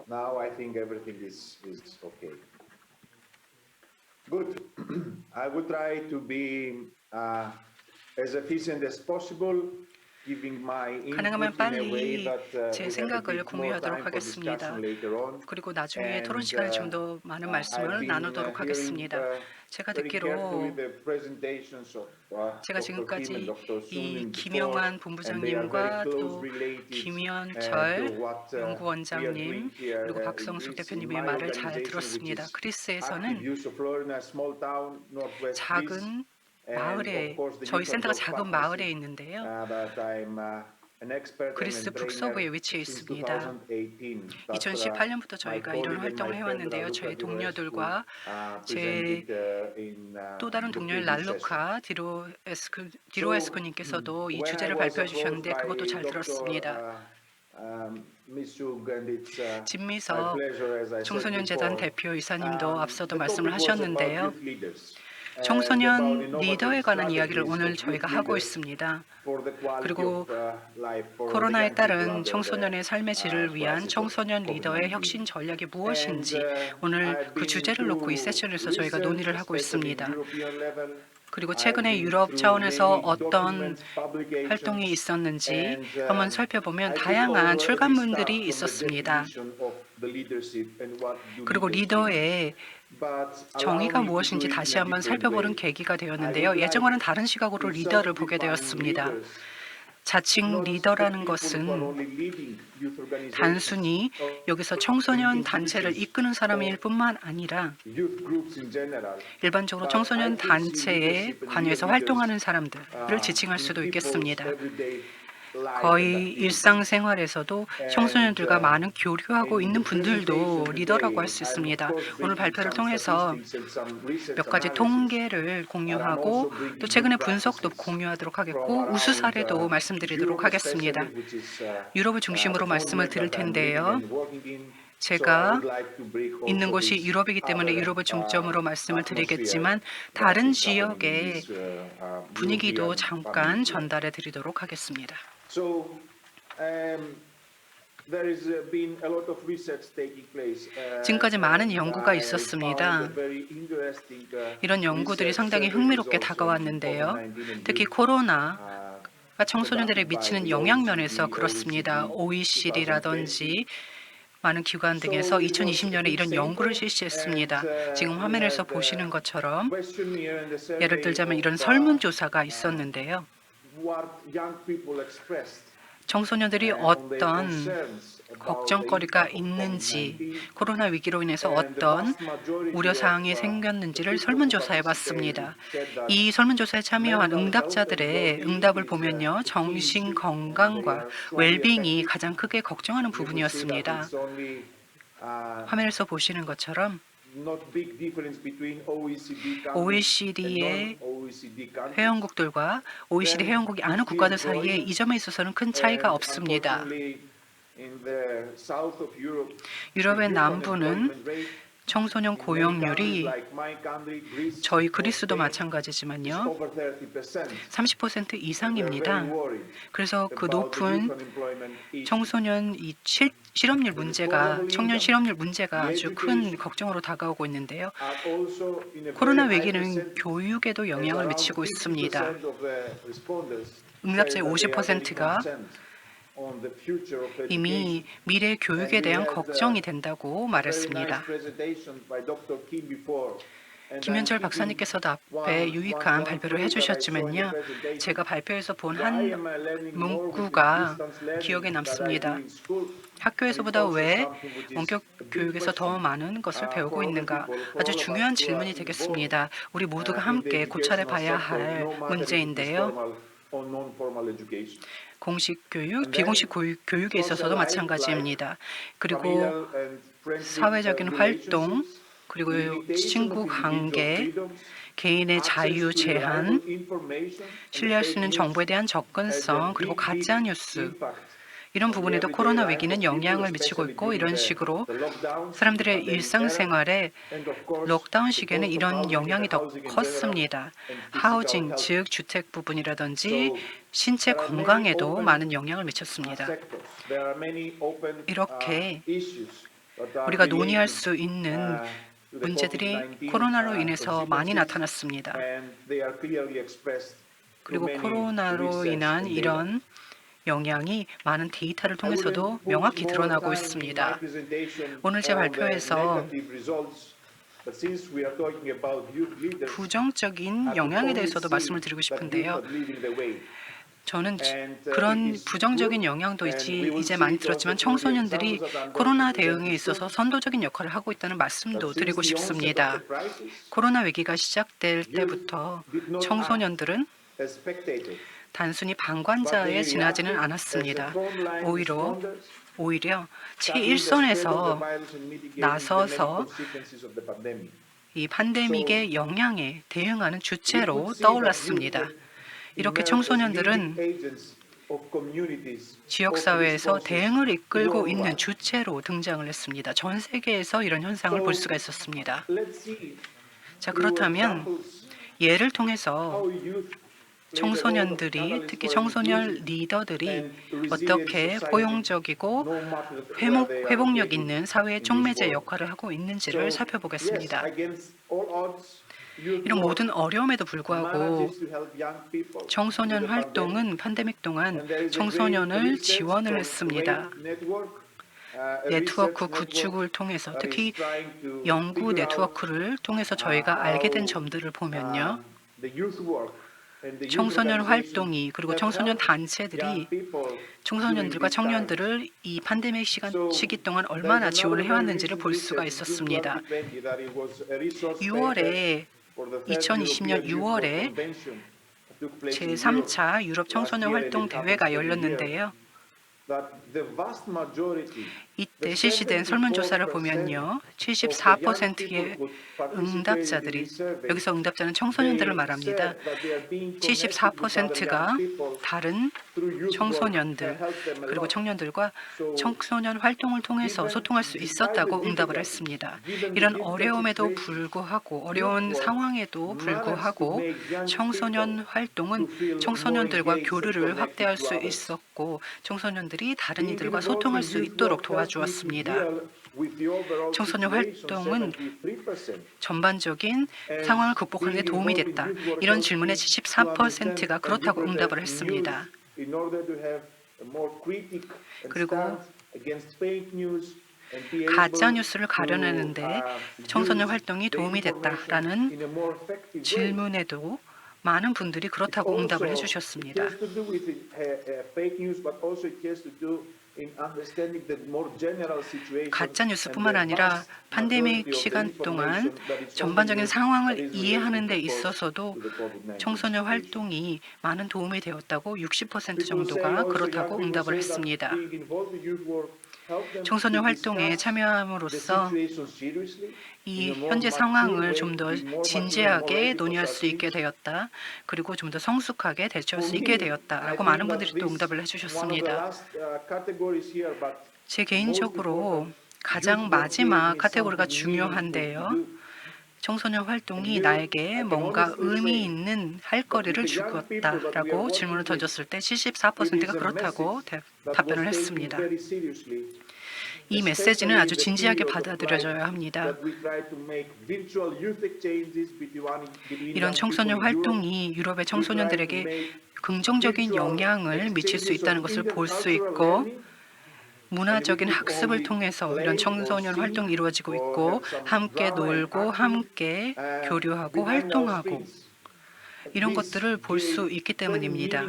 Now I think everything is okay. Good. I will try to be as efficient as possible, giving my 가능하면 input in a way 빨리 that 제 we have a 생각을 bit more 공유하도록 time for 하겠습니다. discussion later on. 그리고 나중에 And, 토론 시간에 좀 더 많은 말씀을 나누도록 하겠습니다. 제가 듣기로 제가 지금까지 이 김영환 본부장님과 또 김현철 연구원장님 그리고 박성숙 대표님의 말을 잘 들었습니다. 그리스에서는 작은 마을에 저희 센터가 작은 마을에 있는데요. 그리스 북서부에 위치해 있습니다. 2018년부터 저희가 이런 활동을 해왔는데요. 저희 동료들과 제 또 다른 동료인 랄루카 디로에스코님께서도 이 주제를 발표해 주셨는데 그것도 잘 들었습니다. 진미석 청소년재단 대표 이사님도 앞서도 말씀을 하셨는데요. 청소년 리더에 관한 이야기를 오늘 저희가 하고 있습니다. 그리고 코로나에 따른 청소년의 삶의 질을 위한 청소년 리더의 혁신 전략이 무엇인지 오늘 그 주제를 놓고 이 세션에서 저희가 논의를 하고 있습니다. 그리고 최근에 유럽 차원에서 어떤 활동이 있었는지 한번 살펴보면 다양한 출간문들이 있었습니다. 그리고 리더의 정의가 무엇인지 다시 한번 살펴보는 계기가 되었는데요. 예전과는 다른 시각으로 리더를 보게 되었습니다. 자칭 리더라는 것은 단순히 여기서 청소년 단체를 이끄는 사람일 뿐만 아니라 일반적으로 청소년 단체에 관여해서 활동하는 사람들을 지칭할 수도 있겠습니다. 거의 일상생활에서도 청소년들과 많은 교류하고 있는 분들도 리더라고 할 수 있습니다. 오늘 발표를 통해서 몇 가지 통계를 공유하고 또 최근의 분석도 공유하도록 하겠고 우수 사례도 말씀드리도록 하겠습니다. 유럽을 중심으로 말씀을 드릴 텐데요. 제가 있는 곳이 유럽이기 때문에 유럽을 중점으로 말씀을 드리겠지만 다른 지역의 분위기도 잠깐 전달해 드리도록 하겠습니다. 지금까지 많은 연구가 있었습니다. 이런 연구들이 상당히 흥미롭게 다가왔는데요. 특히 코로나가 청소년들에게 미치는 영향 면에서 그렇습니다. OECD라든지 많은 기관 등에서 2020년에 이런 연구를 실시했습니다. 지금 화면에서 보시는 것처럼 예를 들자면 이런 설문조사가 있었는데요. 청소년들이 어떤 걱정거리가 있는지, 코로나 위기로 인해서 어떤 우려사항이 생겼는지를 설문조사해봤습니다. 이 설문조사에 참여한 응답자들의 응답을 보면요. 정신건강과 웰빙이 가장 크게 걱정하는 부분이었습니다. 화면에서 보시는 것처럼 OECD의 회원국들과 OECD 회원국이 아는 국가들 사이에 이 점에 있어서는 큰 차이가 없습니다. 유럽의 남부는 청소년 고용률이 저희 그리스도 마찬가지지만요. 30% 이상입니다. 그래서 그 높은 청소년 실업률 문제가, 청년 실업률 문제가 아주 큰 걱정으로 다가오고 있는데요. 코로나 위기는 교육에도 영향을 미치고 있습니다. 응답자의 50%가 이미 미래 교육에 대한 걱정이 된다고 말했습니다. 김현철 박사님께서도 앞에 유익한 발표를 해주셨지만요. 제가 발표에서 본 한 문구가 기억에 남습니다. 학교에서보다 왜 원격 교육에서 더 많은 것을 배우고 있는가? 아주 중요한 질문이 되겠습니다. 우리 모두가 함께 고찰해 봐야 할 문제인데요. 공식 교육, 비공식 교육에 있어서도 마찬가지입니다. 그리고 사회적인 활동, 그리고 친구 관계, 개인의 자유 제한, 신뢰할 수 있는 정보에 대한 접근성, 그리고 가짜 뉴스, 이런 부분에도 코로나 위기는 영향을 미치고 있고 이런 식으로 사람들의 일상생활에 록다운 시기에는 이런 영향이 더 컸습니다. 하우징, 즉 주택 부분이라든지 신체 건강에도 많은 영향을 미쳤습니다. 이렇게 우리가 논의할 수 있는 문제들이 코로나로 인해서 많이 나타났습니다. 그리고 코로나로 인한 이런 영향이 많은 데이터를 통해서도 명확히 드러나고 있습니다. 오늘 제 발표에서 부정적인 영향에 대해서도 말씀을 드리고 싶은데요. 저는 그런 부정적인 영향도 이제 많이 들었지만 청소년들이 코로나 대응에 있어서 선도적인 역할을 하고 있다는 말씀도 드리고 싶습니다. 코로나 위기가 시작될 때부터 청소년들은 단순히 방관자에 지나지는 않았습니다. 오히려 최일선에서 나서서 이 팬데믹의 영향에 대응하는 주체로 떠올랐습니다. 이렇게 청소년들은 지역사회에서 대응을 이끌고 있는 주체로 등장을 했습니다. 전 세계에서 이런 현상을 볼 수가 있었습니다. 자, 그렇다면 예를 통해서 청소년들이, 특히 청소년 리더들이 어떻게 포용적이고 회복력 있는 사회의 촉매제 역할을 하고 있는지를 살펴보겠습니다. 이런 모든 어려움에도 불구하고 청소년 활동은 팬데믹 동안 청소년을 지원을 했습니다. 네트워크 구축을 통해서, 특히 연구 네트워크를 통해서 저희가 알게 된 점들을 보면요. 청소년 활동이, 그리고 청소년 단체들이 청소년들과 청년들을 이 팬데믹 시기 동안 얼마나 지원을 해왔는지를 볼 수가 있었습니다. 2020년 6월에 제3차 유럽 청소년 활동 대회가 열렸는데요. 이때 실시된 설문조사를 보면요. 74%의 응답자들이, 여기서 응답자는 청소년들을 말합니다. 74%가 다른 청소년들 그리고 청년들과 청소년 활동을 통해서 소통할 수 있었다고 응답을 했습니다. 이런 어려움에도 불구하고, 어려운 상황에도 불구하고 청소년 활동은 청소년들과 교류를 확대할 수 있었고 청소년들이 다른 이들과 소통할 수 있도록 도와주었습니다. 청소년 활동은 전반적인 상황을 극복하는 데 도움이 됐다. 이런 질문에 74%가 그렇다고 응답을 했습니다. 그리고 가짜 뉴스를 가려내는데 청소년 활동이 도움이 됐다라는 질문에도 많은 분들이 그렇다고 응답을 해주셨습니다. 가짜 뉴스뿐만 아니라 팬데믹 시간 동안 전반적인 상황을 이해하는 데 있어서도 청소년 활동이 많은 도움이 되었다고 60% 정도가 그렇다고 응답을 했습니다. 청소년 활동에 참여함으로써 이 현재 상황을 좀 더 진지하게 논의할 수 있게 되었다. 그리고 좀 더 성숙하게 대처할 수 있게 되었다라고 많은 분들이 또 응답을 해주셨습니다. 제 개인적으로 가장 마지막 카테고리가 중요한데요. 청소년 활동이 나에게 뭔가 의미 있는 할 거리를 주었다라고 질문을 던졌을 때 74%가 그렇다고 답변을 했습니다. 이 메시지는 아주 진지하게 받아들여져야 합니다. 이런 청소년 활동이 유럽의 청소년들에게 긍정적인 영향을 미칠 수 있다는 것을 볼 수 있고 문화적인 학습을 통해서 이런 청소년 활동이 이루어지고 있고 함께 놀고 함께 교류하고 활동하고 이런 것들을 볼 수 있기 때문입니다.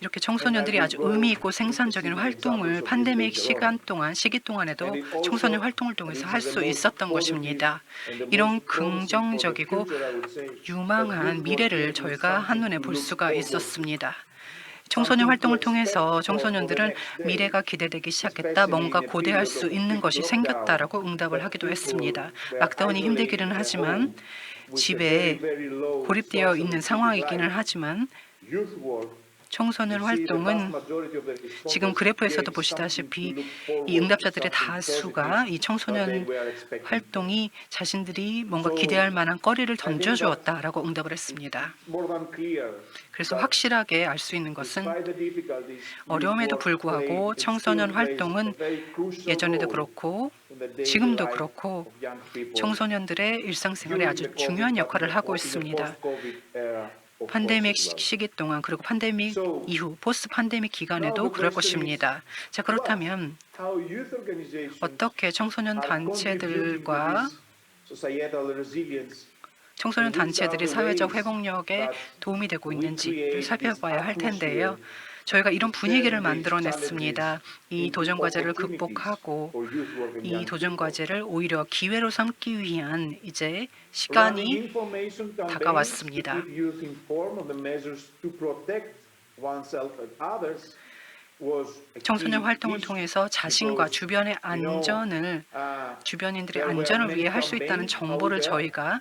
이렇게 청소년들이 아주 의미 있고 생산적인 활동을 팬데믹 시기 동안에도 청소년 활동을 통해서 할 수 있었던 것입니다. 이런 긍정적이고 유망한 미래를 저희가 한눈에 볼 수가 있었습니다. 청소년 활동을 통해서 청소년들은 미래가 기대되기 시작했다, 뭔가 고대할 수 있는 것이 생겼다라고 응답을 하기도 했습니다. 락다운이 힘들기는 하지만 집에 고립되어 있는 상황이기는 하지만 청소년 활동은 지금 그래프에서도 보시다시피 이 응답자들의 다수가 이 청소년 활동이 자신들이 뭔가 기대할 만한 거리를 던져주었다라고 응답을 했습니다. 그래서 확실하게 알 수 있는 것은 어려움에도 불구하고 청소년 활동은 예전에도 그렇고 지금도 그렇고 청소년들의 일상생활에 아주 중요한 역할을 하고 있습니다. 팬데믹 시기 동안 그리고 팬데믹 이후 포스트 팬데믹 기간에도 그럴 것입니다. 자, 그렇다면 어떻게 청소년 단체들과 청소년 단체들이 사회적 회복력에 도움이 되고 있는지를 살펴봐야 할 텐데요. 저희가 이런 분위기를 만들어냈습니다. 이 도전 과제를 극복하고 이 도전 과제를 오히려 기회로 삼기 위한 이제 시간이 다가왔습니다. 청소년 활동을 통해서 자신과 주변의 안전을, 주변인들의 안전을 위해 할 수 있다는 정보를 저희가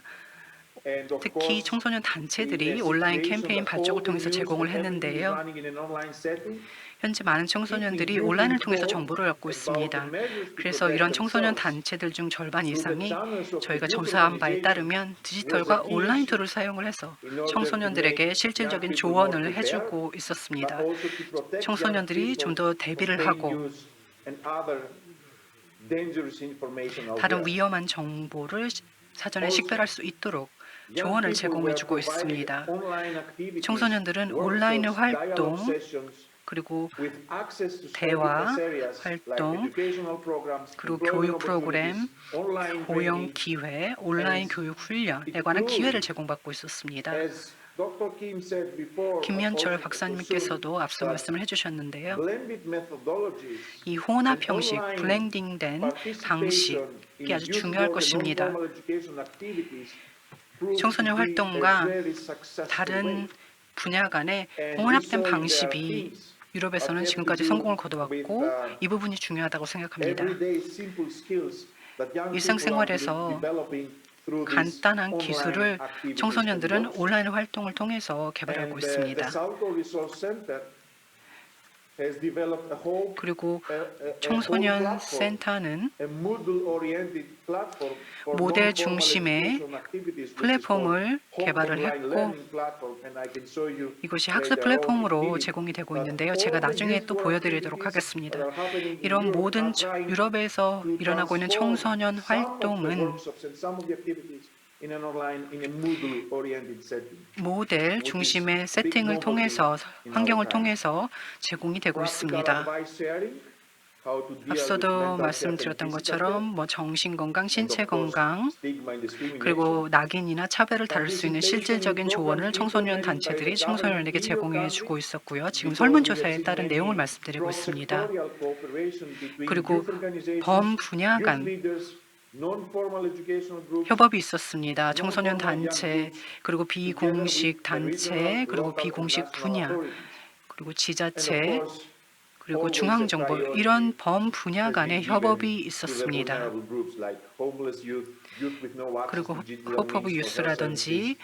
특히 청소년 단체들이 온라인 캠페인 발족을 통해서 제공을 했는데요. 현재 많은 청소년들이 온라인을 통해서 정보를 얻고 있습니다. 그래서 이런 청소년 단체들 중 절반 이상이 저희가 조사한 바에 따르면 디지털과 온라인 툴을 사용을 해서 청소년들에게 실질적인 조언을 해주고 있었습니다. 청소년들이 좀 더 대비를 하고 다른 위험한 정보를 사전에 식별할 수 있도록 조언을 제공해주고 있습니다. 청소년들은 온라인 활동, 그리고 대화 활동, 그리고 교육 프로그램, 고용 기회, 온라인 교육 훈련에 관한 기회를 제공받고 있었습니다. 김현철 박사님께서도 앞서 말씀을 해주셨는데요. 이 혼합 형식, 블렌딩된 방식이 아주 중요할 것입니다. 청소년 활동과 다른 분야 간의 혼합된 방식이 유럽에서는 지금까지 성공을 거둬왔고 이 부분이 중요하다고 생각합니다. 일상생활에서 간단한 기술을 청소년들은 온라인 활동을 통해서 개발하고 있습니다. 그리고 청소년 센터는 모델 중심의 플랫폼을 개발을 했고 이것이 학습 플랫폼으로 제공이 되고 있는데요. 제가 나중에 또 보여드리도록 하겠습니다. 이런 모든 유럽에서 일어나고 있는 청소년 활동은 모델 중심의 세팅을 통해서 환경을 통해서 제공이 되고 있습니다. 앞서도 말씀드렸던 것처럼 정신건강, 신체건강, 그리고 낙인이나 차별을 다룰 수 있는 실질적인 조언을 청소년 단체들이 청소년에게 제공해주고 있었고요. 지금 설문조사에 따른 내용을 말씀드리고 있습니다. 그리고 범분야 간 협업이 있었습니다. 청소년 단체, 그리고 비공식 단체, 그리고 비공식 분야, 그리고 지자체, 그리고 중앙정보 이런 범분야 간의 협업이 있었습니다. 그리고 호프 오브 유스라든지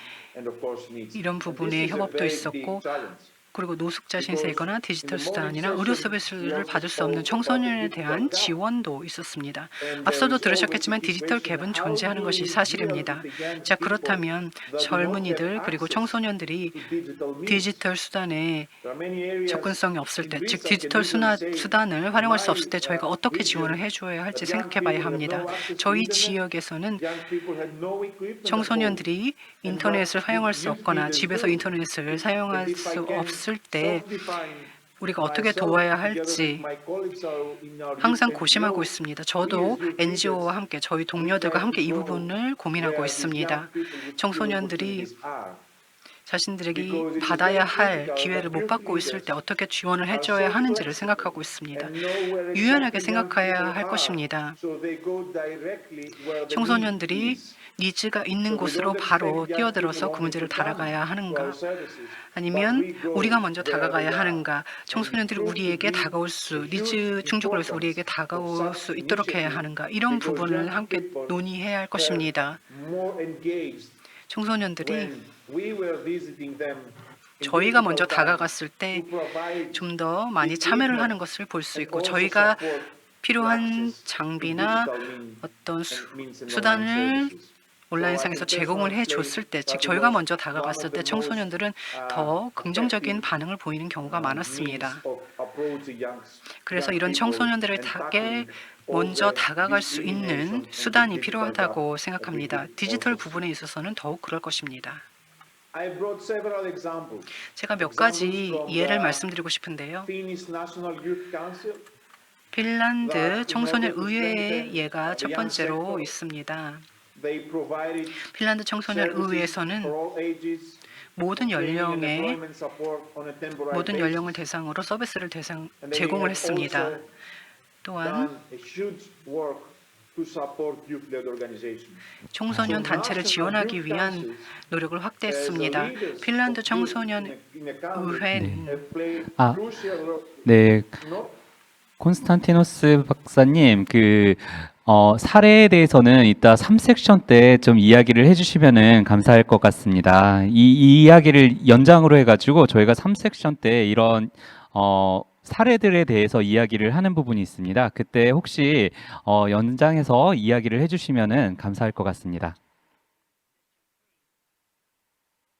이런 부분의 협업도 있었고 그리고 노숙자 신세거나 디지털 수단이나 의료 서비스를 받을 수 없는 청소년에 대한 지원도 있었습니다. 앞서도 들으셨겠지만 디지털 갭은 존재하는 것이 사실입니다. 자, 그렇다면 젊은이들 그리고 청소년들이 디지털 수단에 접근성이 없을 때, 즉 디지털 수단을 활용할 수 없을 때 저희가 어떻게 지원을 해줘야 할지 생각해 봐야 합니다. 저희 지역에서는 청소년들이 인터넷을 사용할 수 없거나 집에서 인터넷을 사용할 수 없을 때 우리가 어떻게 도와야 할지 항상 고심하고 있습니다. 저도 NGO와 함께 저희 동료들과 함께 이 부분을 고민하고 있습니다. 청소년들이 자신들에게 받아야 할 기회를 못 받고 있을 때 어떻게 지원을 해줘야 하는지를 생각하고 있습니다. 유연하게 생각해야 할 것입니다. 청소년들이 니즈가 있는 곳으로 바로 뛰어들어서 그 문제를 달아가야 하는가? 아니면 우리가 먼저 다가가야 하는가? 청소년들이 우리에게 다가올 수, 니즈 충족을 위해서 우리에게 다가올 수 있도록 해야 하는가? 이런 부분을 함께 논의해야 할 것입니다. 청소년들이 저희가 먼저 다가갔을 때 좀 더 많이 참여를 하는 것을 볼 수 있고 저희가 필요한 장비나 어떤 수단을 온라인상에서 제공을 해줬을 때, 즉 저희가 먼저 다가갔을 때 청소년들은 더 긍정적인 반응을 보이는 경우가 많았습니다. 그래서 이런 청소년들에게 먼저 다가갈 수 있는 수단이 필요하다고 생각합니다. 디지털 부분에 있어서는 더욱 그럴 것입니다. 제가 몇 가지 예를 말씀드리고 싶은데요. 핀란드 청소년 의회의 예가 첫 번째로 있습니다. 핀란드 청소년 의회에서는 모든 연령을 대상으로 서비스를 제공을 했습니다. 또한 청소년 단체를 지원하기 위한 노력을 확대했습니다. 핀란드 청소년 의회는 네, 콘스탄티노스 박사님, 사례에 대해서는 이따 3섹션 때 좀 이야기를 해주시면은 감사할 것 같습니다. 이 이야기를 연장으로 해가지고 저희가 3섹션 때 이런 사례들에 대해서 이야기를 하는 부분이 있습니다. 그때 혹시 연장해서 이야기를 해주시면은 감사할 것 같습니다.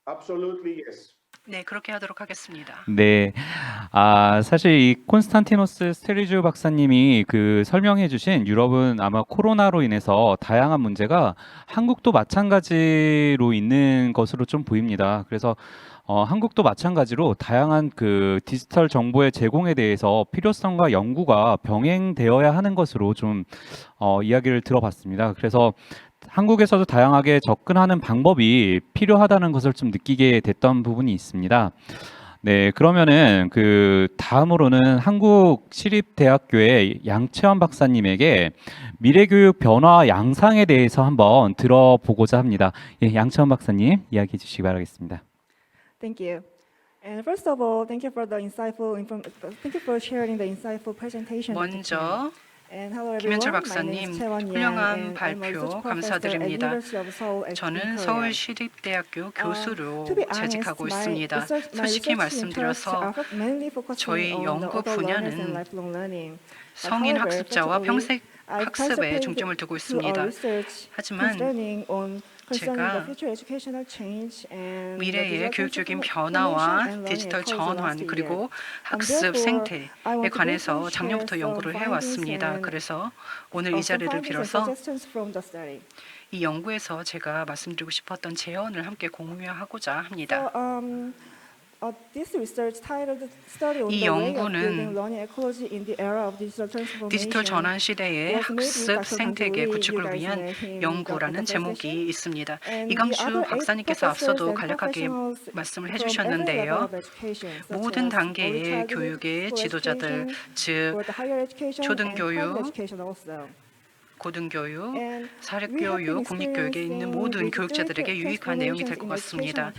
Absolutely, yes. 네, 그렇게 하도록 하겠습니다. 네. 사실 이 콘스탄티노스 스테리주 박사님이 그 설명해 주신 유럽은 아마 코로나로 인해서 다양한 문제가 한국도 마찬가지로 있는 것으로 좀 보입니다. 그래서 한국도 마찬가지로 다양한 그 디지털 정보의 제공에 대해서 필요성과 연구가 병행되어야 하는 것으로 좀 이야기를 들어봤습니다. 그래서 한국에서도 다양하게 접근하는 방법이 필요하다는 것을 좀 느끼게 됐던 부분이 있습니다. 네, 그러면은 그 다음으로는 한국시립대학교의 양채원 박사님에게 미래교육 변화 양상에 대해서 한번 들어보고자 합니다. 예, 양채원 박사님 이야기해 주시기 바라겠습니다. Thank you. And first of all, thank you for sharing the insightful presentation. 먼저 And hello 김현철 everyone. My name 박사님 is Chaewon Yang, 훌륭한 and I'm a 발표 research professor at 감사드립니다. University of Seoul at 저는 Korea. 서울시립대학교 교수로 To be honest, 재직하고 my 있습니다. research 솔직히 interests 말씀드려서 are mainly focusing 저희 on the 연구 adult learners and 분야는 lifelong learning. 성인 However, 학습자와 평생 I 학습에 participated 중점을 두고 to 있습니다. research 하지만 concerning 제가 the future educational change and the 미래의 digital 교육적인 transformation 변화와 and learning 디지털 ecology last 전환 year. 그리고 학습 Therefore, 생태에 I want to 관해서 briefly 작년부터 share 연구를 some 해왔습니다. findings 그래서 오늘 이 and some 자리를 findings and 빌어서 suggestions from the study. 이 연구에서 제가 말씀드리고 싶었던 제언을 함께 공유하고자 합니다. This research titled Study on 이 the way of 연구는 building learning ecology in the era of digital transformation. 디지털 전환 시대의 was made with 학습 Dr. 생태계 Kang-Joo Lee, 구축을 you guys 위한 met him 연구라는 in the 제목이 presentation. 있습니다. And 이강주 the other eight 박사님께서 professors 앞서도 and 간략하게 professionals 말씀을 from every level 해주셨는데요. of education, such 모든 as early 단계의 childhood, 교육의 school 지도자들, education, 즉 for the higher education, and 초등교육, private education also. 고등교육, And 사립교육, 국립교육에 있는 모든 교육자들에게 유익한 내용이 될 것 같습니다.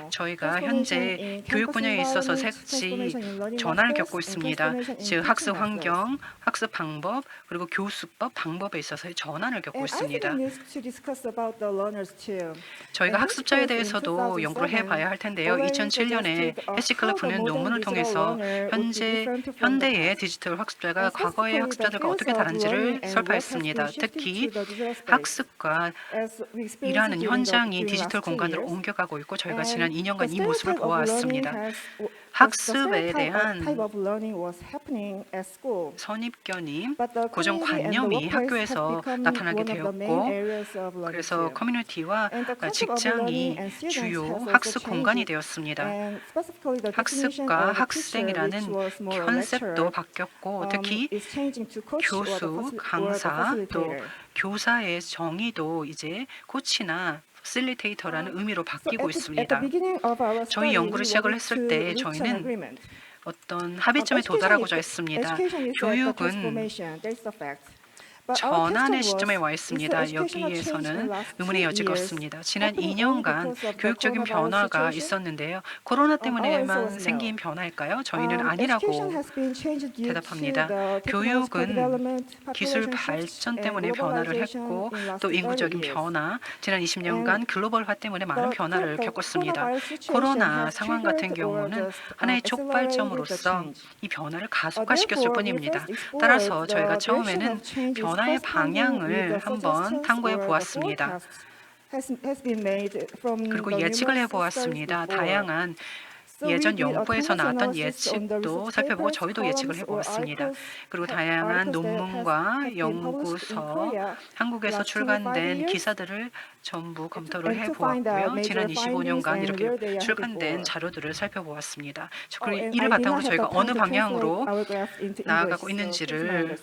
저희가 현재 교육 분야에 있어서 세 가지 전환을 겪고 있습니다. 즉 학습 환경, 학습 방법, 그리고 교수법, 방법에 있어서의 전환을 겪고 있습니다. 저희가 학습자에 대해서도 연구를 해봐야 할 텐데요. 2007년에 해시클래프는 논문을 통해서 현대의 디지털 학습자가 과거의 학습자들과 어떻게 다른지를 설파했습니다. 특히 학습과 일하는 현장이 디지털 공간으로 옮겨가고 있고 저희가 지난 2년간 이 모습을 보아왔습니다. 학습에 대한 선입견이 고정관념이 학교에서 나타나게 되었고 그래서 커뮤니티와 직장이 주요 학습 공간이 되었습니다. 학습과 학생이라는 컨셉도 바뀌었고 특히 교수, 강사, 또 교사의 정의도 이제 코치나 facilitator라는 의미로 바뀌고 있습니다. 저희 연구를 시작을 했을 때 저희는 어떤 합의점에 도달하고자 했습니다. 교육은 전환의 시점에 와 있습니다. 여기에서는 의문의 여지가 없습니다. 지난 2년간 교육적인 변화가 있었는데요. 코로나 때문에만 생긴 변화일까요? 저희는 아니라고 대답합니다. 교육은 기술 발전 때문에 변화를 했고 또 인구적인 변화, 지난 20년간 글로벌화 때문에 많은 변화를 겪었습니다. 코로나 상황 같은 경우는 하나의 촉발점으로서 이 변화를 가속화시켰을 뿐입니다. 따라서 저희가 처음에는 변화의 방향을 한번 탐구해 보았습니다. 그리고 예측을 해보았습니다. 다양한 예전 연구에서 나왔던 예측도 살펴보고 저희도 예측을 해보았습니다. 그리고 다양한 논문과 연구서, 한국에서 출간된 기사들을 전부 검토를 해보았고요. 지난 25년간 이렇게 출간된 자료들을 살펴보았습니다. 그리고 이를 바탕으로 저희가 어느 방향으로 나아가고 있는지를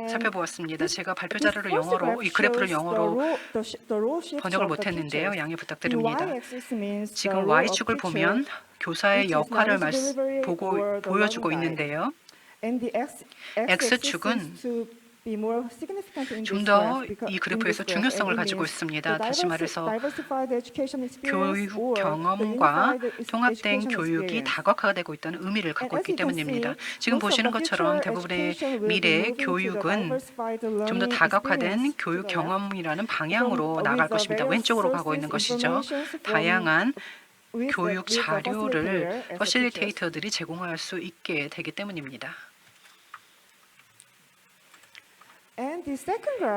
살펴보았습니다. 제가 발표 자료를 영어로, 이 그래프를 영어로 번역을 못했는데요. 양해 부탁드립니다. 지금 Y축을 보면 교사의 역할을 보여주고 있는데요. X축은 좀 더 이 그래프에서 중요성을 가지고 있습니다. 다시 말해서 교육 경험과 통합된 교육이 다각화되고 있다는 의미를 갖고 있기 때문입니다. 지금 보시는 것처럼 대부분의 미래 교육은 좀 더 다각화된 교육 경험이라는 방향으로 나갈 것입니다. 왼쪽으로 가고 있는 것이죠. 다양한 교육 자료를 퍼실리테이터들이 제공할 수 있게 되기 때문입니다.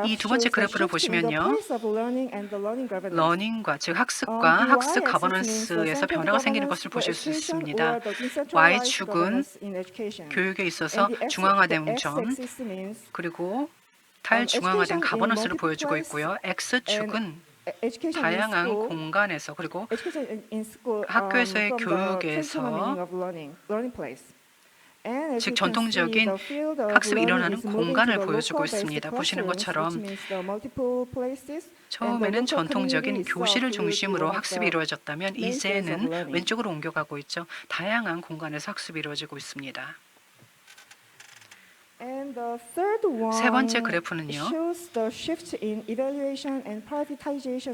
이 두 번째 그래프를 보시면요. 러닝과 즉 학습과 학습 가버넌스에서 변화가 생기는 것을 보실 수 있습니다. Y축은 교육에 있어서 중앙화된 점, 그리고 탈중앙화된 가버넌스를 보여주고 있고요. X축은 다양한 공간에서 그리고 학교에서의 교육에서 즉 전통적인 학습이 일어나는 공간을 보여주고 있습니다. 보시는 것처럼 처음에는 전통적인 교실을 중심으로 학습이 이루어졌다면 이제는 왼쪽으로 옮겨가고 있죠. 다양한 공간에서 학습이 이루어지고 있습니다. 세 번째 그래프는요.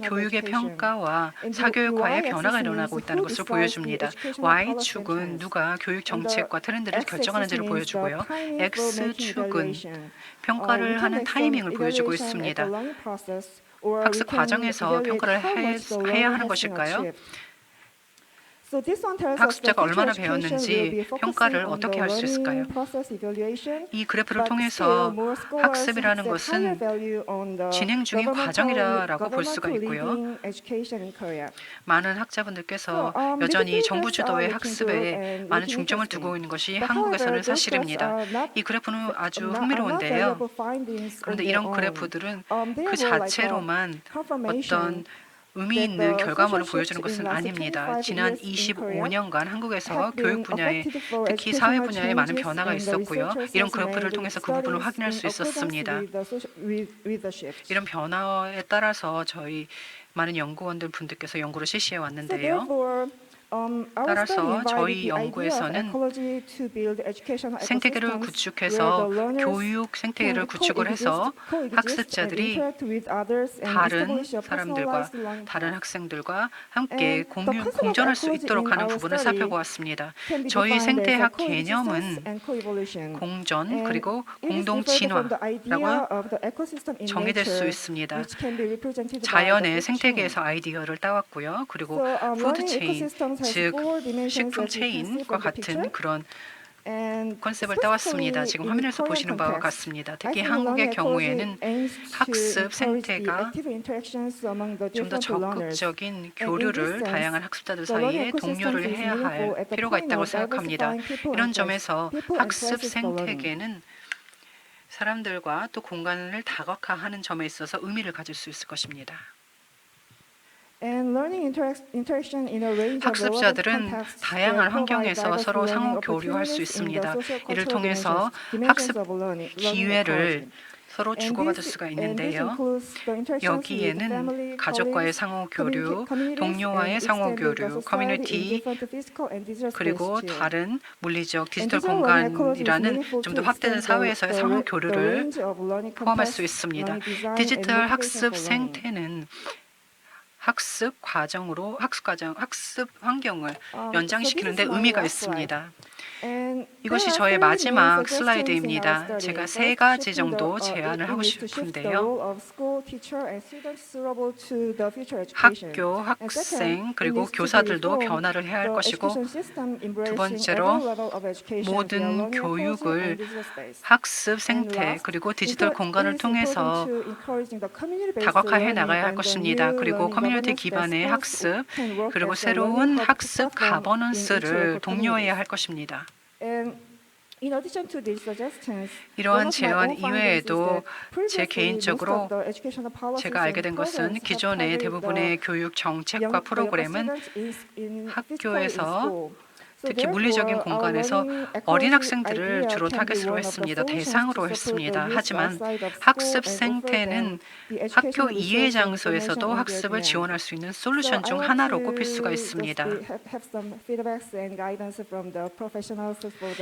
교육의 평가와 사교육화의 변화가 일어나고 있다는 것을 보여줍니다. Y축은 누가 교육 정책과 트렌드를 결정하는지를 보여주고요. X축은 평가를 하는 타이밍을 보여주고 있습니다. 학습 과정에서 평가를 해야 하는 것일까요? 학습자가 얼마나 배웠는지 평가를 어떻게 할 수 있을까요? 이 그래프를 통해서 학습이라는 것은 진행 중인 과정이라고 볼 수가 있고요. 많은 학자분들께서 여전히 정부 주도의 학습에 많은 중점을 두고 있는 것이 한국에서는 사실입니다. 이 그래프는 아주 흥미로운데요. 그런데 이런 그래프들은 그 자체로만 어떤 의미 있는 결과물을 보여주는 것은 아닙니다. 지난 25년간 한국에서 교육 분야에 특히 사회 분야에 많은 변화가 있었고요. 이런 그래프를 통해서 그 부분을 확인할 수 있었습니다. 이런 변화에 따라서 저희 많은 연구원들 분들께서 연구를 실시해 왔는데요. 따라서 저희 연구에서는 생태계를 구축해서 교육 생태계를 구축을 해서 학습자들이 다른 사람들과 다른 학생들과 함께 공존할 수 있도록 하는 부분을 살펴보았습니다. 저희 생태학 개념은 공존 그리고 공동 진화라고 정의될 수 있습니다. 자연의 생태계에서 아이디어를 따왔고요. 그리고 푸드 체인 즉 식품 체인과 같은 그런 컨셉을 따왔습니다. 지금 화면에서 보시는 바와 같습니다. 특히 한국의 경우에는 학습 생태가 좀 더 적극적인 교류를 다양한 학습자들 사이에 독려를 해야 할 필요가 있다고 생각합니다. 이런 점에서 학습 생태계는 사람들과 또 공간을 다각화하는 점에 있어서 의미를 가질 수 있을 것입니다. 학습자들은 다양한 환경에서 서로 상호 교류할 수 있습니다. 이를 통해서 학습 기회를 서로 주고받을 수가 있는데요. 여기에는 가족과의 상호 교류, 동료와의 상호 교류, 커뮤니티, 그리고 다른 물리적 디지털 공간이라는 좀 더 확대된 사회에서의 상호 교류를 포함할 수 있습니다. 디지털 학습 생태는 학습 환경을 연장시키는 데 의미가 있습니다. 이것이 저의 마지막 슬라이드입니다. 제가 세 가지 정도 제안을 하고 싶은데요. 학교, 학생, 그리고 교사들도 변화를 해야 할 것이고, 두 번째로 모든 교육을 학습 생태 그리고 디지털 공간을 통해서 다각화해 나가야 할 것입니다. 그리고 커뮤니티 기반의 학습, 그리고 새로운 학습 가버넌스를 독려해야 할 것입니다. 이러한 제안 이외에도 제 개인적으로 제가 알게 된 것은 기존의 대부분의 교육 정책과 프로그램은 학교에서 특히 물리적인 공간에서 어린 학생들을 주로 타겟으로 했습니다. 대상으로 했습니다. 하지만 학습 생태는 학교 이외의 장소에서도 학습을 지원할 수 있는 솔루션 중 하나로 꼽힐 수가 있습니다.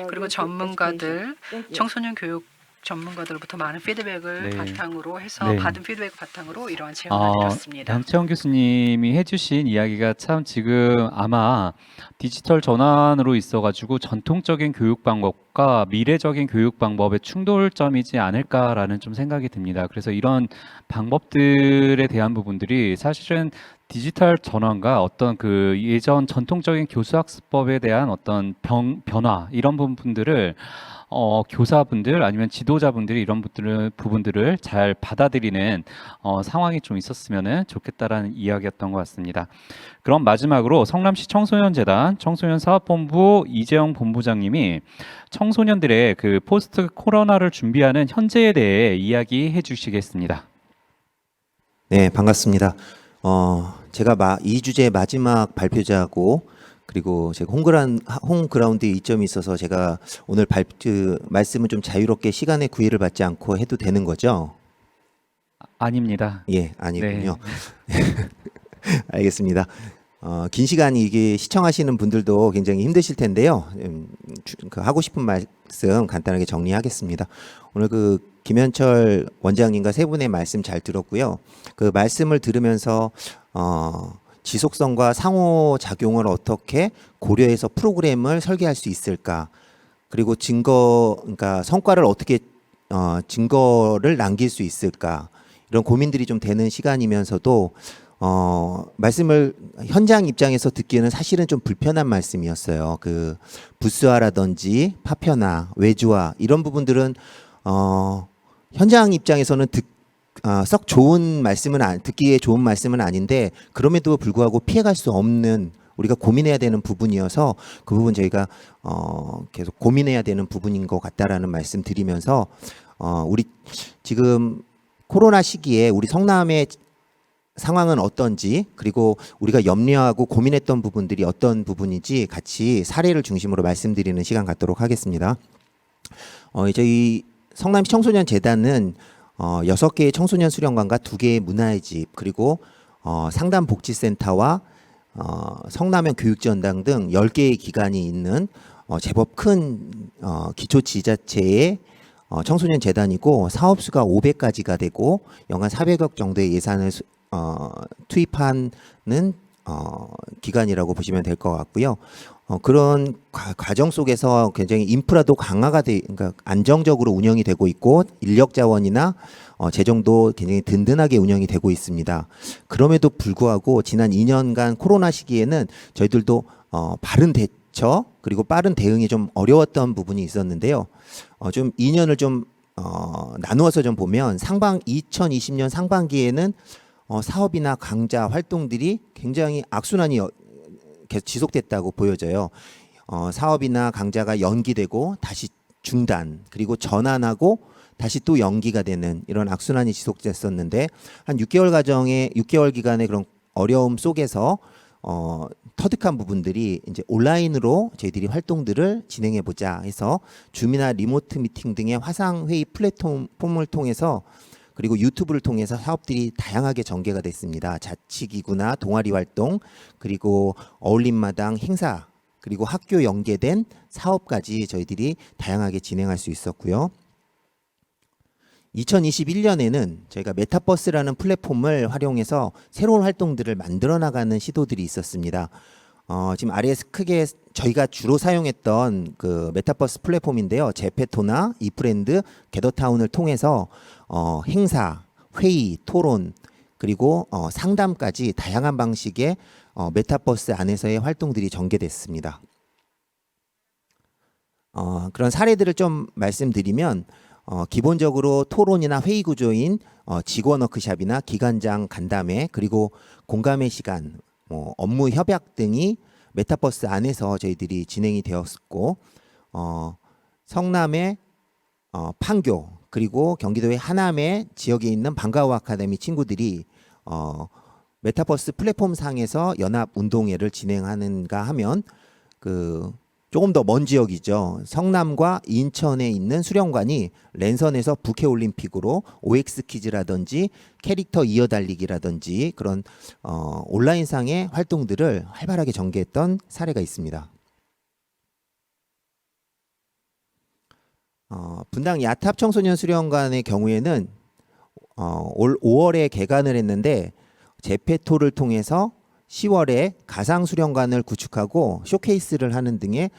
그리고 전문가들, 청소년 교육 전문가들로부터 많은 피드백을 네. 바탕으로 해서 네. 받은 피드백 바탕으로 이러한 제안을 드렸습니다. 양채원 교수님이 해주신 이야기가 참 지금 아마 디지털 전환으로 있어가지고 전통적인 교육 방법과 미래적인 교육 방법의 충돌점이지 않을까라는 좀 생각이 듭니다. 그래서 이런 방법들에 대한 부분들이 사실은 디지털 전환과 어떤 그 예전 전통적인 교수학습법에 대한 어떤 변화 이런 부분들을 교사분들 아니면 지도자분들이 이런 부분들을 잘 받아들이는 상황이 좀 있었으면 좋겠다라는 이야기였던 것 같습니다. 그럼 마지막으로 성남시 청소년재단 청소년사업본부 이재영 본부장님이 청소년들의 그 포스트 코로나를 준비하는 현재에 대해 이야기해 주시겠습니다. 네, 반갑습니다. 제가 이 주제 마지막 발표자고 그리고 제가 홈그라운드에 이점이 있어서 제가 오늘 말씀을 좀 자유롭게 시간의 구애를 받지 않고 해도 되는 거죠? 아닙니다. 예, 아니군요. 알겠습니다. 긴 시간 이게 시청하시는 분들도 굉장히 힘드실 텐데요. 하고 싶은 말씀 간단하게 정리하겠습니다. 오늘 김현철 원장님과 세 분의 말씀 잘 들었고요. 그 말씀을 들으면서 지속성과 상호작용을 어떻게 고려해서 프로그램을 설계할 수 있을까? 그리고 그러니까 성과를 어떻게 증거를 남길 수 있을까? 이런 고민들이 좀 되는 시간이면서도 말씀을 현장 입장에서 듣기에는 사실은 좀 불편한 말씀이었어요. 그 부스화라든지 파편화, 외주화 이런 부분들은 현장 입장에서는 썩 좋은 듣기에 좋은 말씀은 아닌데 그럼에도 불구하고 피해갈 수 없는 우리가 고민해야 되는 부분이어서 그 부분 저희가 계속 고민해야 되는 부분인 것 같다라는 말씀 드리면서 우리 지금 코로나 시기에 우리 성남의 상황은 어떤지 그리고 우리가 염려하고 고민했던 부분들이 어떤 부분인지 같이 사례를 중심으로 말씀드리는 시간 갖도록 하겠습니다. 저희 성남시 청소년재단은 6개의 청소년 수련관과 2개의 문화의 집 그리고 상담복지센터와 성남형 교육지원당 등 10개의 기관이 있는 제법 큰 기초지자체의 청소년 재단이고 사업수가 500가지가 되고 연간 400억 정도의 예산을 투입하는 기관이라고 보시면 될 것 같고요. 그런 과정 속에서 굉장히 인프라도 그러니까 안정적으로 운영이 되고 있고 인력 자원이나 재정도 굉장히 든든하게 운영이 되고 있습니다. 그럼에도 불구하고 지난 2년간 코로나 시기에는 저희들도 바른 대처 그리고 빠른 대응이 좀 어려웠던 부분이 있었는데요. 좀 2년을 좀 나누어서 좀 보면 2020년 상반기에는 사업이나 강좌 활동들이 굉장히 악순환이 계속 지속됐다고 보여져요. 사업이나 강좌가 연기되고 다시 중단 그리고 전환하고 다시 또 연기가 되는 이런 악순환이 지속됐었는데 한 6개월 기간의 그런 어려움 속에서 터득한 부분들이 이제 온라인으로 저희들이 활동들을 진행해 보자 해서 줌이나 리모트 미팅 등의 화상 회의 플랫폼을 통해서 그리고 유튜브를 통해서 사업들이 다양하게 전개가 됐습니다. 자치기구나 동아리 활동 그리고 어울림마당 행사 그리고 학교 연계된 사업까지 저희들이 다양하게 진행할 수 있었고요. 2021년에는 저희가 메타버스라는 플랫폼을 활용해서 새로운 활동들을 만들어 나가는 시도들이 있었습니다. 지금 아래에서 크게 저희가 주로 사용했던 그 메타버스 플랫폼인데요. 제페토나 이프랜드, 게더타운을 통해서 행사, 회의, 토론 그리고 상담까지 다양한 방식의 메타버스 안에서의 활동들이 전개됐습니다. 그런 사례들을 좀 말씀드리면 기본적으로 토론이나 회의 구조인 직원 워크샵이나 기관장 간담회 그리고 공감의 시간, 업무 협약 등이 메타버스 안에서 저희들이 진행이 되었고 성남의 판교 그리고 경기도의 하남의 지역에 있는 방과후 아카데미 친구들이 메타버스 플랫폼 상에서 연합 운동회를 진행하는가 하면 조금 더 먼 지역이죠. 성남과 인천에 있는 수련관이 랜선에서 부캐올림픽으로 OX 퀴즈라든지 캐릭터 이어달리기라든지 그런 온라인상의 활동들을 활발하게 전개했던 사례가 있습니다. 분당 야탑 청소년 수련관의 경우에는 올 5월에 개관을 했는데 제페토를 통해서 10월에 가상 수련관을 구축하고 쇼케이스를 하는 등의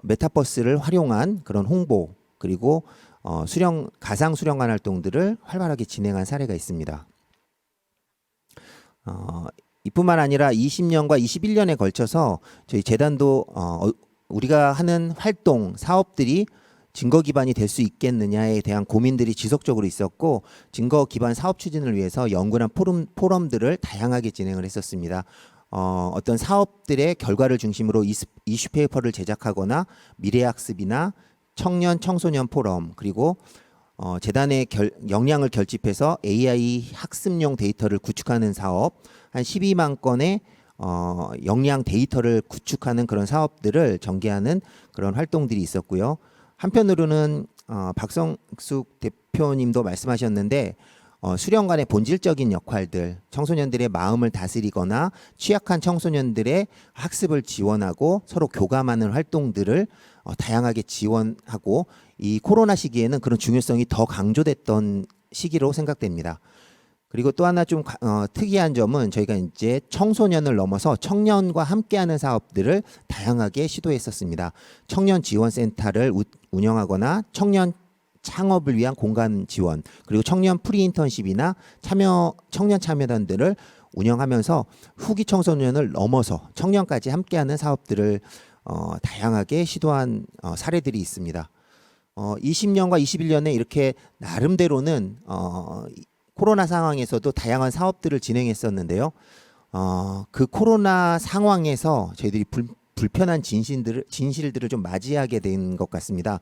메타버스를 활용한 그런 홍보 그리고 가상 수련관 활동들을 활발하게 진행한 사례가 있습니다. 이뿐만 아니라 20년과 21년에 걸쳐서 저희 재단도 우리가 하는 활동, 사업들이 증거 기반이 될 수 있겠느냐에 대한 고민들이 지속적으로 있었고 증거 기반 사업 추진을 위해서 연구나 포럼들을 다양하게 진행을 했었습니다. 어떤 사업들의 결과를 중심으로 이슈 페이퍼를 제작하거나 미래학습이나 청년 청소년 포럼 그리고 재단의 역량을 결집해서 AI 학습용 데이터를 구축하는 사업 한 12만 건의 역량 데이터를 구축하는 그런 사업들을 전개하는 그런 활동들이 있었고요. 한편으로는 박성숙 대표님도 말씀하셨는데 수련관의 본질적인 역할들, 청소년들의 마음을 다스리거나 취약한 청소년들의 학습을 지원하고 서로 교감하는 활동들을 다양하게 지원하고 이 코로나 시기에는 그런 중요성이 더 강조됐던 시기로 생각됩니다. 그리고 또 하나 좀 특이한 점은 저희가 이제 청소년을 넘어서 청년과 함께하는 사업들을 다양하게 시도했었습니다. 청년 지원센터를 운영하거나 청년 창업을 위한 공간 지원 그리고 청년 프리인턴십이나 청년 참여단들을 운영하면서 후기 청소년을 넘어서 청년까지 함께하는 사업들을 다양하게 시도한 사례들이 있습니다. 20년과 21년에 이렇게 나름대로는 코로나 상황에서도 다양한 사업들을 진행했었는데요. 그 코로나 상황에서 저희들이 불편한 진실들을 좀 맞이하게 된 것 같습니다.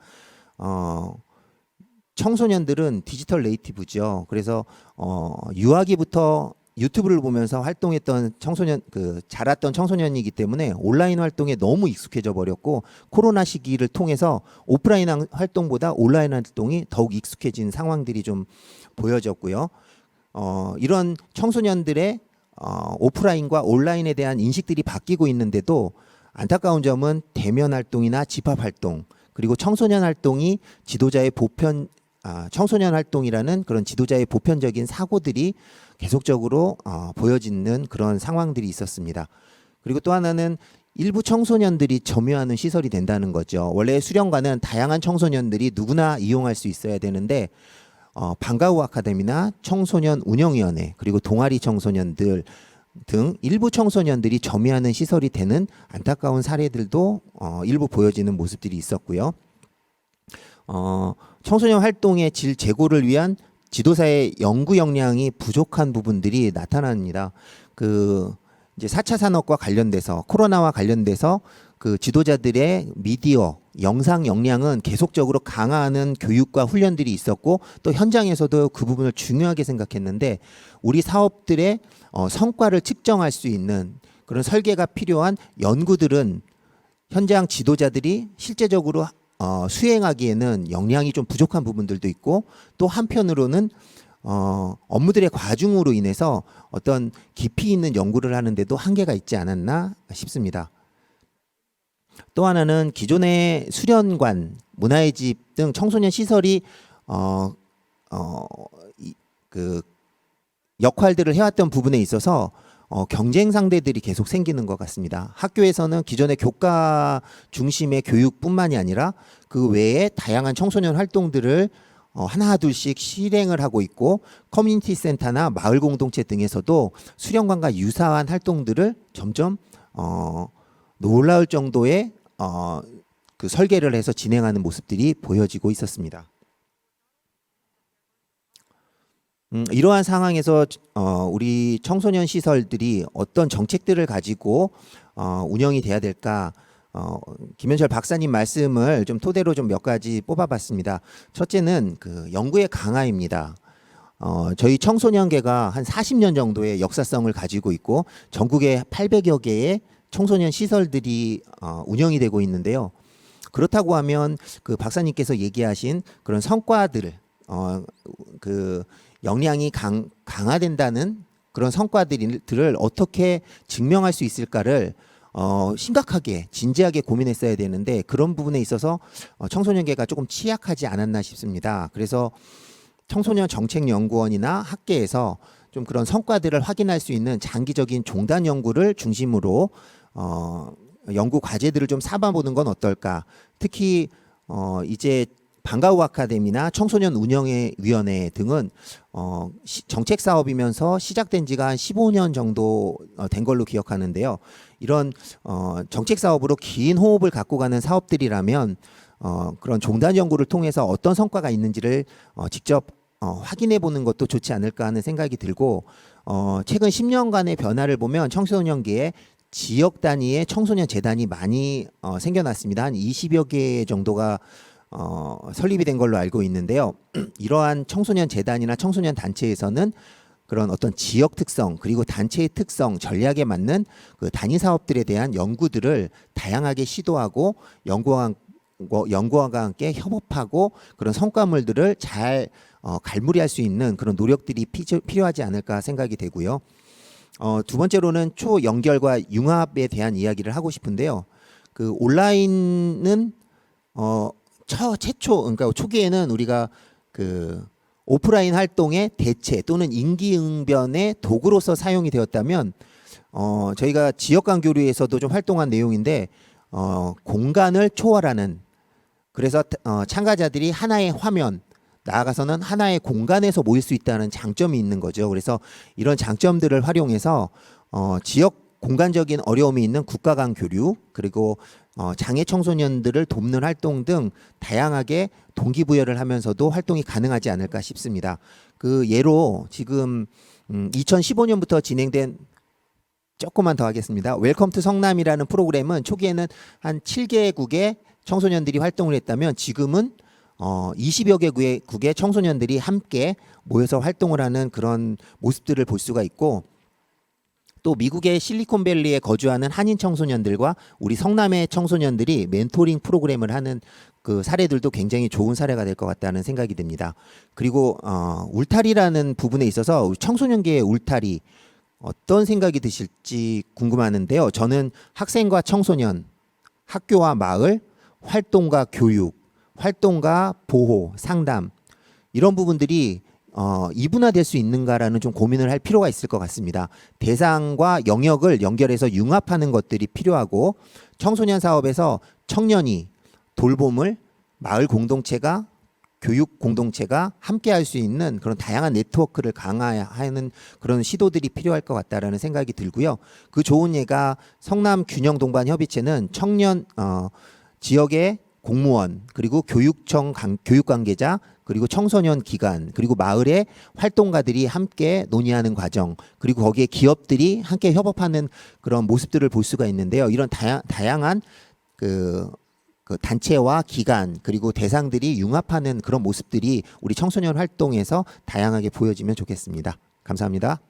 청소년들은 디지털 네이티브죠. 그래서 유아기부터 유튜브를 보면서 활동했던 자랐던 청소년이기 때문에 온라인 활동에 너무 익숙해져 버렸고 코로나 시기를 통해서 오프라인 활동보다 온라인 활동이 더욱 익숙해진 상황들이 좀 보여졌고요. 이런 청소년들의 오프라인과 온라인에 대한 인식들이 바뀌고 있는데도 안타까운 점은 대면 활동이나 집합 활동 그리고 청소년 활동이 청소년 활동이라는 그런 지도자의 보편적인 사고들이 계속적으로 보여지는 그런 상황들이 있었습니다. 그리고 또 하나는 일부 청소년들이 점유하는 시설이 된다는 거죠. 원래 수련관은 다양한 청소년들이 누구나 이용할 수 있어야 되는데 방과후 아카데미나 청소년 운영위원회 그리고 동아리 청소년들 등 일부 청소년들이 점유하는 시설이 되는 안타까운 사례들도 일부 보여지는 모습들이 있었고요. 청소년 활동의 질 제고를 위한 지도사의 연구 역량이 부족한 부분들이 나타납니다. 이제 4차 산업과 관련돼서 코로나와 관련돼서 그 지도자들의 미디어, 영상 역량은 계속적으로 강화하는 교육과 훈련들이 있었고 또 현장에서도 그 부분을 중요하게 생각했는데 우리 사업들의 성과를 측정할 수 있는 그런 설계가 필요한 연구들은 현장 지도자들이 실제적으로 수행하기에는 역량이 좀 부족한 부분들도 있고 또 한편으로는 업무들의 과중으로 인해서 어떤 깊이 있는 연구를 하는데도 한계가 있지 않았나 싶습니다. 또 하나는 기존의 수련관, 문화의 집 등 청소년 시설이 역할들을 해왔던 부분에 있어서 경쟁 상대들이 계속 생기는 것 같습니다. 학교에서는 기존의 교과 중심의 교육뿐만이 아니라 그 외에 다양한 청소년 활동들을 하나 둘씩 실행을 하고 있고 커뮤니티 센터나 마을 공동체 등에서도 수련관과 유사한 활동들을 점점 놀라울 정도의 그 설계를 해서 진행하는 모습들이 보여지고 있었습니다. 이러한 상황에서 우리 청소년 시설들이 어떤 정책들을 가지고 운영이 돼야 될까? 김현철 박사님 말씀을 좀 토대로 좀 몇 가지 뽑아봤습니다. 첫째는 그 연구의 강화입니다. 저희 청소년계가 한 40년 정도의 역사성을 가지고 있고 전국에 800여 개의 청소년 시설들이 운영이 되고 있는데요. 그렇다고 하면 그 박사님께서 얘기하신 그런 성과들을 그 역량이 강화된다는 그런 성과들을 어떻게 증명할 수 있을까를 심각하게 진지하게 고민했어야 되는데 그런 부분에 있어서 청소년계가 조금 취약하지 않았나 싶습니다. 그래서 청소년 정책연구원이나 학계에서 좀 그런 성과들을 확인할 수 있는 장기적인 종단 연구를 중심으로 연구 과제들을 좀 삼아보는 건 어떨까. 특히 이제 방과후 아카데미나 청소년 운영위원회 등은 정책 사업이면서 시작된 지가 한 15년 정도 된 걸로 기억하는데요. 이런 정책 사업으로 긴 호흡을 갖고 가는 사업들이라면 그런 종단 연구를 통해서 어떤 성과가 있는지를 직접 확인해 보는 것도 좋지 않을까 하는 생각이 들고 최근 10년간의 변화를 보면 청소년계에 지역 단위의 청소년 재단이 많이 생겨났습니다. 한 20여 개 정도가 설립이 된 걸로 알고 있는데요. 이러한 청소년 재단이나 청소년 단체에서는 그런 어떤 지역 특성 그리고 단체의 특성 전략에 맞는 그 단위 사업들에 대한 연구들을 다양하게 시도하고 연구원과 함께 협업하고 그런 성과물들을 잘 갈무리할 수 있는 그런 노력들이 필요하지 않을까 생각이 되고요. 두 번째로는 초연결과 융합에 대한 이야기를 하고 싶은데요. 그 온라인은 최초 그러니까 초기에는 우리가 그 오프라인 활동의 대체 또는 임기응변의 도구로서 사용이 되었다면 저희가 지역 간 교류에서도 좀 활동한 내용인데 공간을 초월하는 그래서 참가자들이 하나의 화면 나아가서는 하나의 공간에서 모일 수 있다는 장점이 있는 거죠. 그래서 이런 장점들을 활용해서 지역 공간적인 어려움이 있는 국가 간 교류 그리고 장애 청소년들을 돕는 활동 등 다양하게 동기부여를 하면서도 활동이 가능하지 않을까 싶습니다. 그 예로 지금 2015년부터 진행된 조금만 더 하겠습니다. 웰컴 투 성남이라는 프로그램은 초기에는 한 7개국의 청소년들이 활동을 했다면 지금은 20여 개국의 청소년들이 함께 모여서 활동을 하는 그런 모습들을 볼 수가 있고 또 미국의 실리콘밸리에 거주하는 한인 청소년들과 우리 성남의 청소년들이 멘토링 프로그램을 하는 그 사례들도 굉장히 좋은 사례가 될 것 같다는 생각이 듭니다. 그리고 울타리라는 부분에 있어서 우리 청소년계의 울타리 어떤 생각이 드실지 궁금하는데요. 저는 학생과 청소년, 학교와 마을, 활동과 교육, 활동과 보호, 상담 이런 부분들이 이분화될 수 있는가라는 좀 고민을 할 필요가 있을 것 같습니다. 대상과 영역을 연결해서 융합하는 것들이 필요하고 청소년 사업에서 청년이 돌봄을 마을 공동체가 교육 공동체가 함께 할 수 있는 그런 다양한 네트워크를 강화하는 그런 시도들이 필요할 것 같다라는 생각이 들고요. 그 좋은 예가 성남 균형 동반 협의체는 청년 지역의 공무원 그리고 교육청 교육 관계자 그리고 청소년 기관 그리고 마을의 활동가들이 함께 논의하는 과정 그리고 거기에 기업들이 함께 협업하는 그런 모습들을 볼 수가 있는데요. 이런 다양한 그 단체와 기관 그리고 대상들이 융합하는 그런 모습들이 우리 청소년 활동에서 다양하게 보여지면 좋겠습니다. 감사합니다.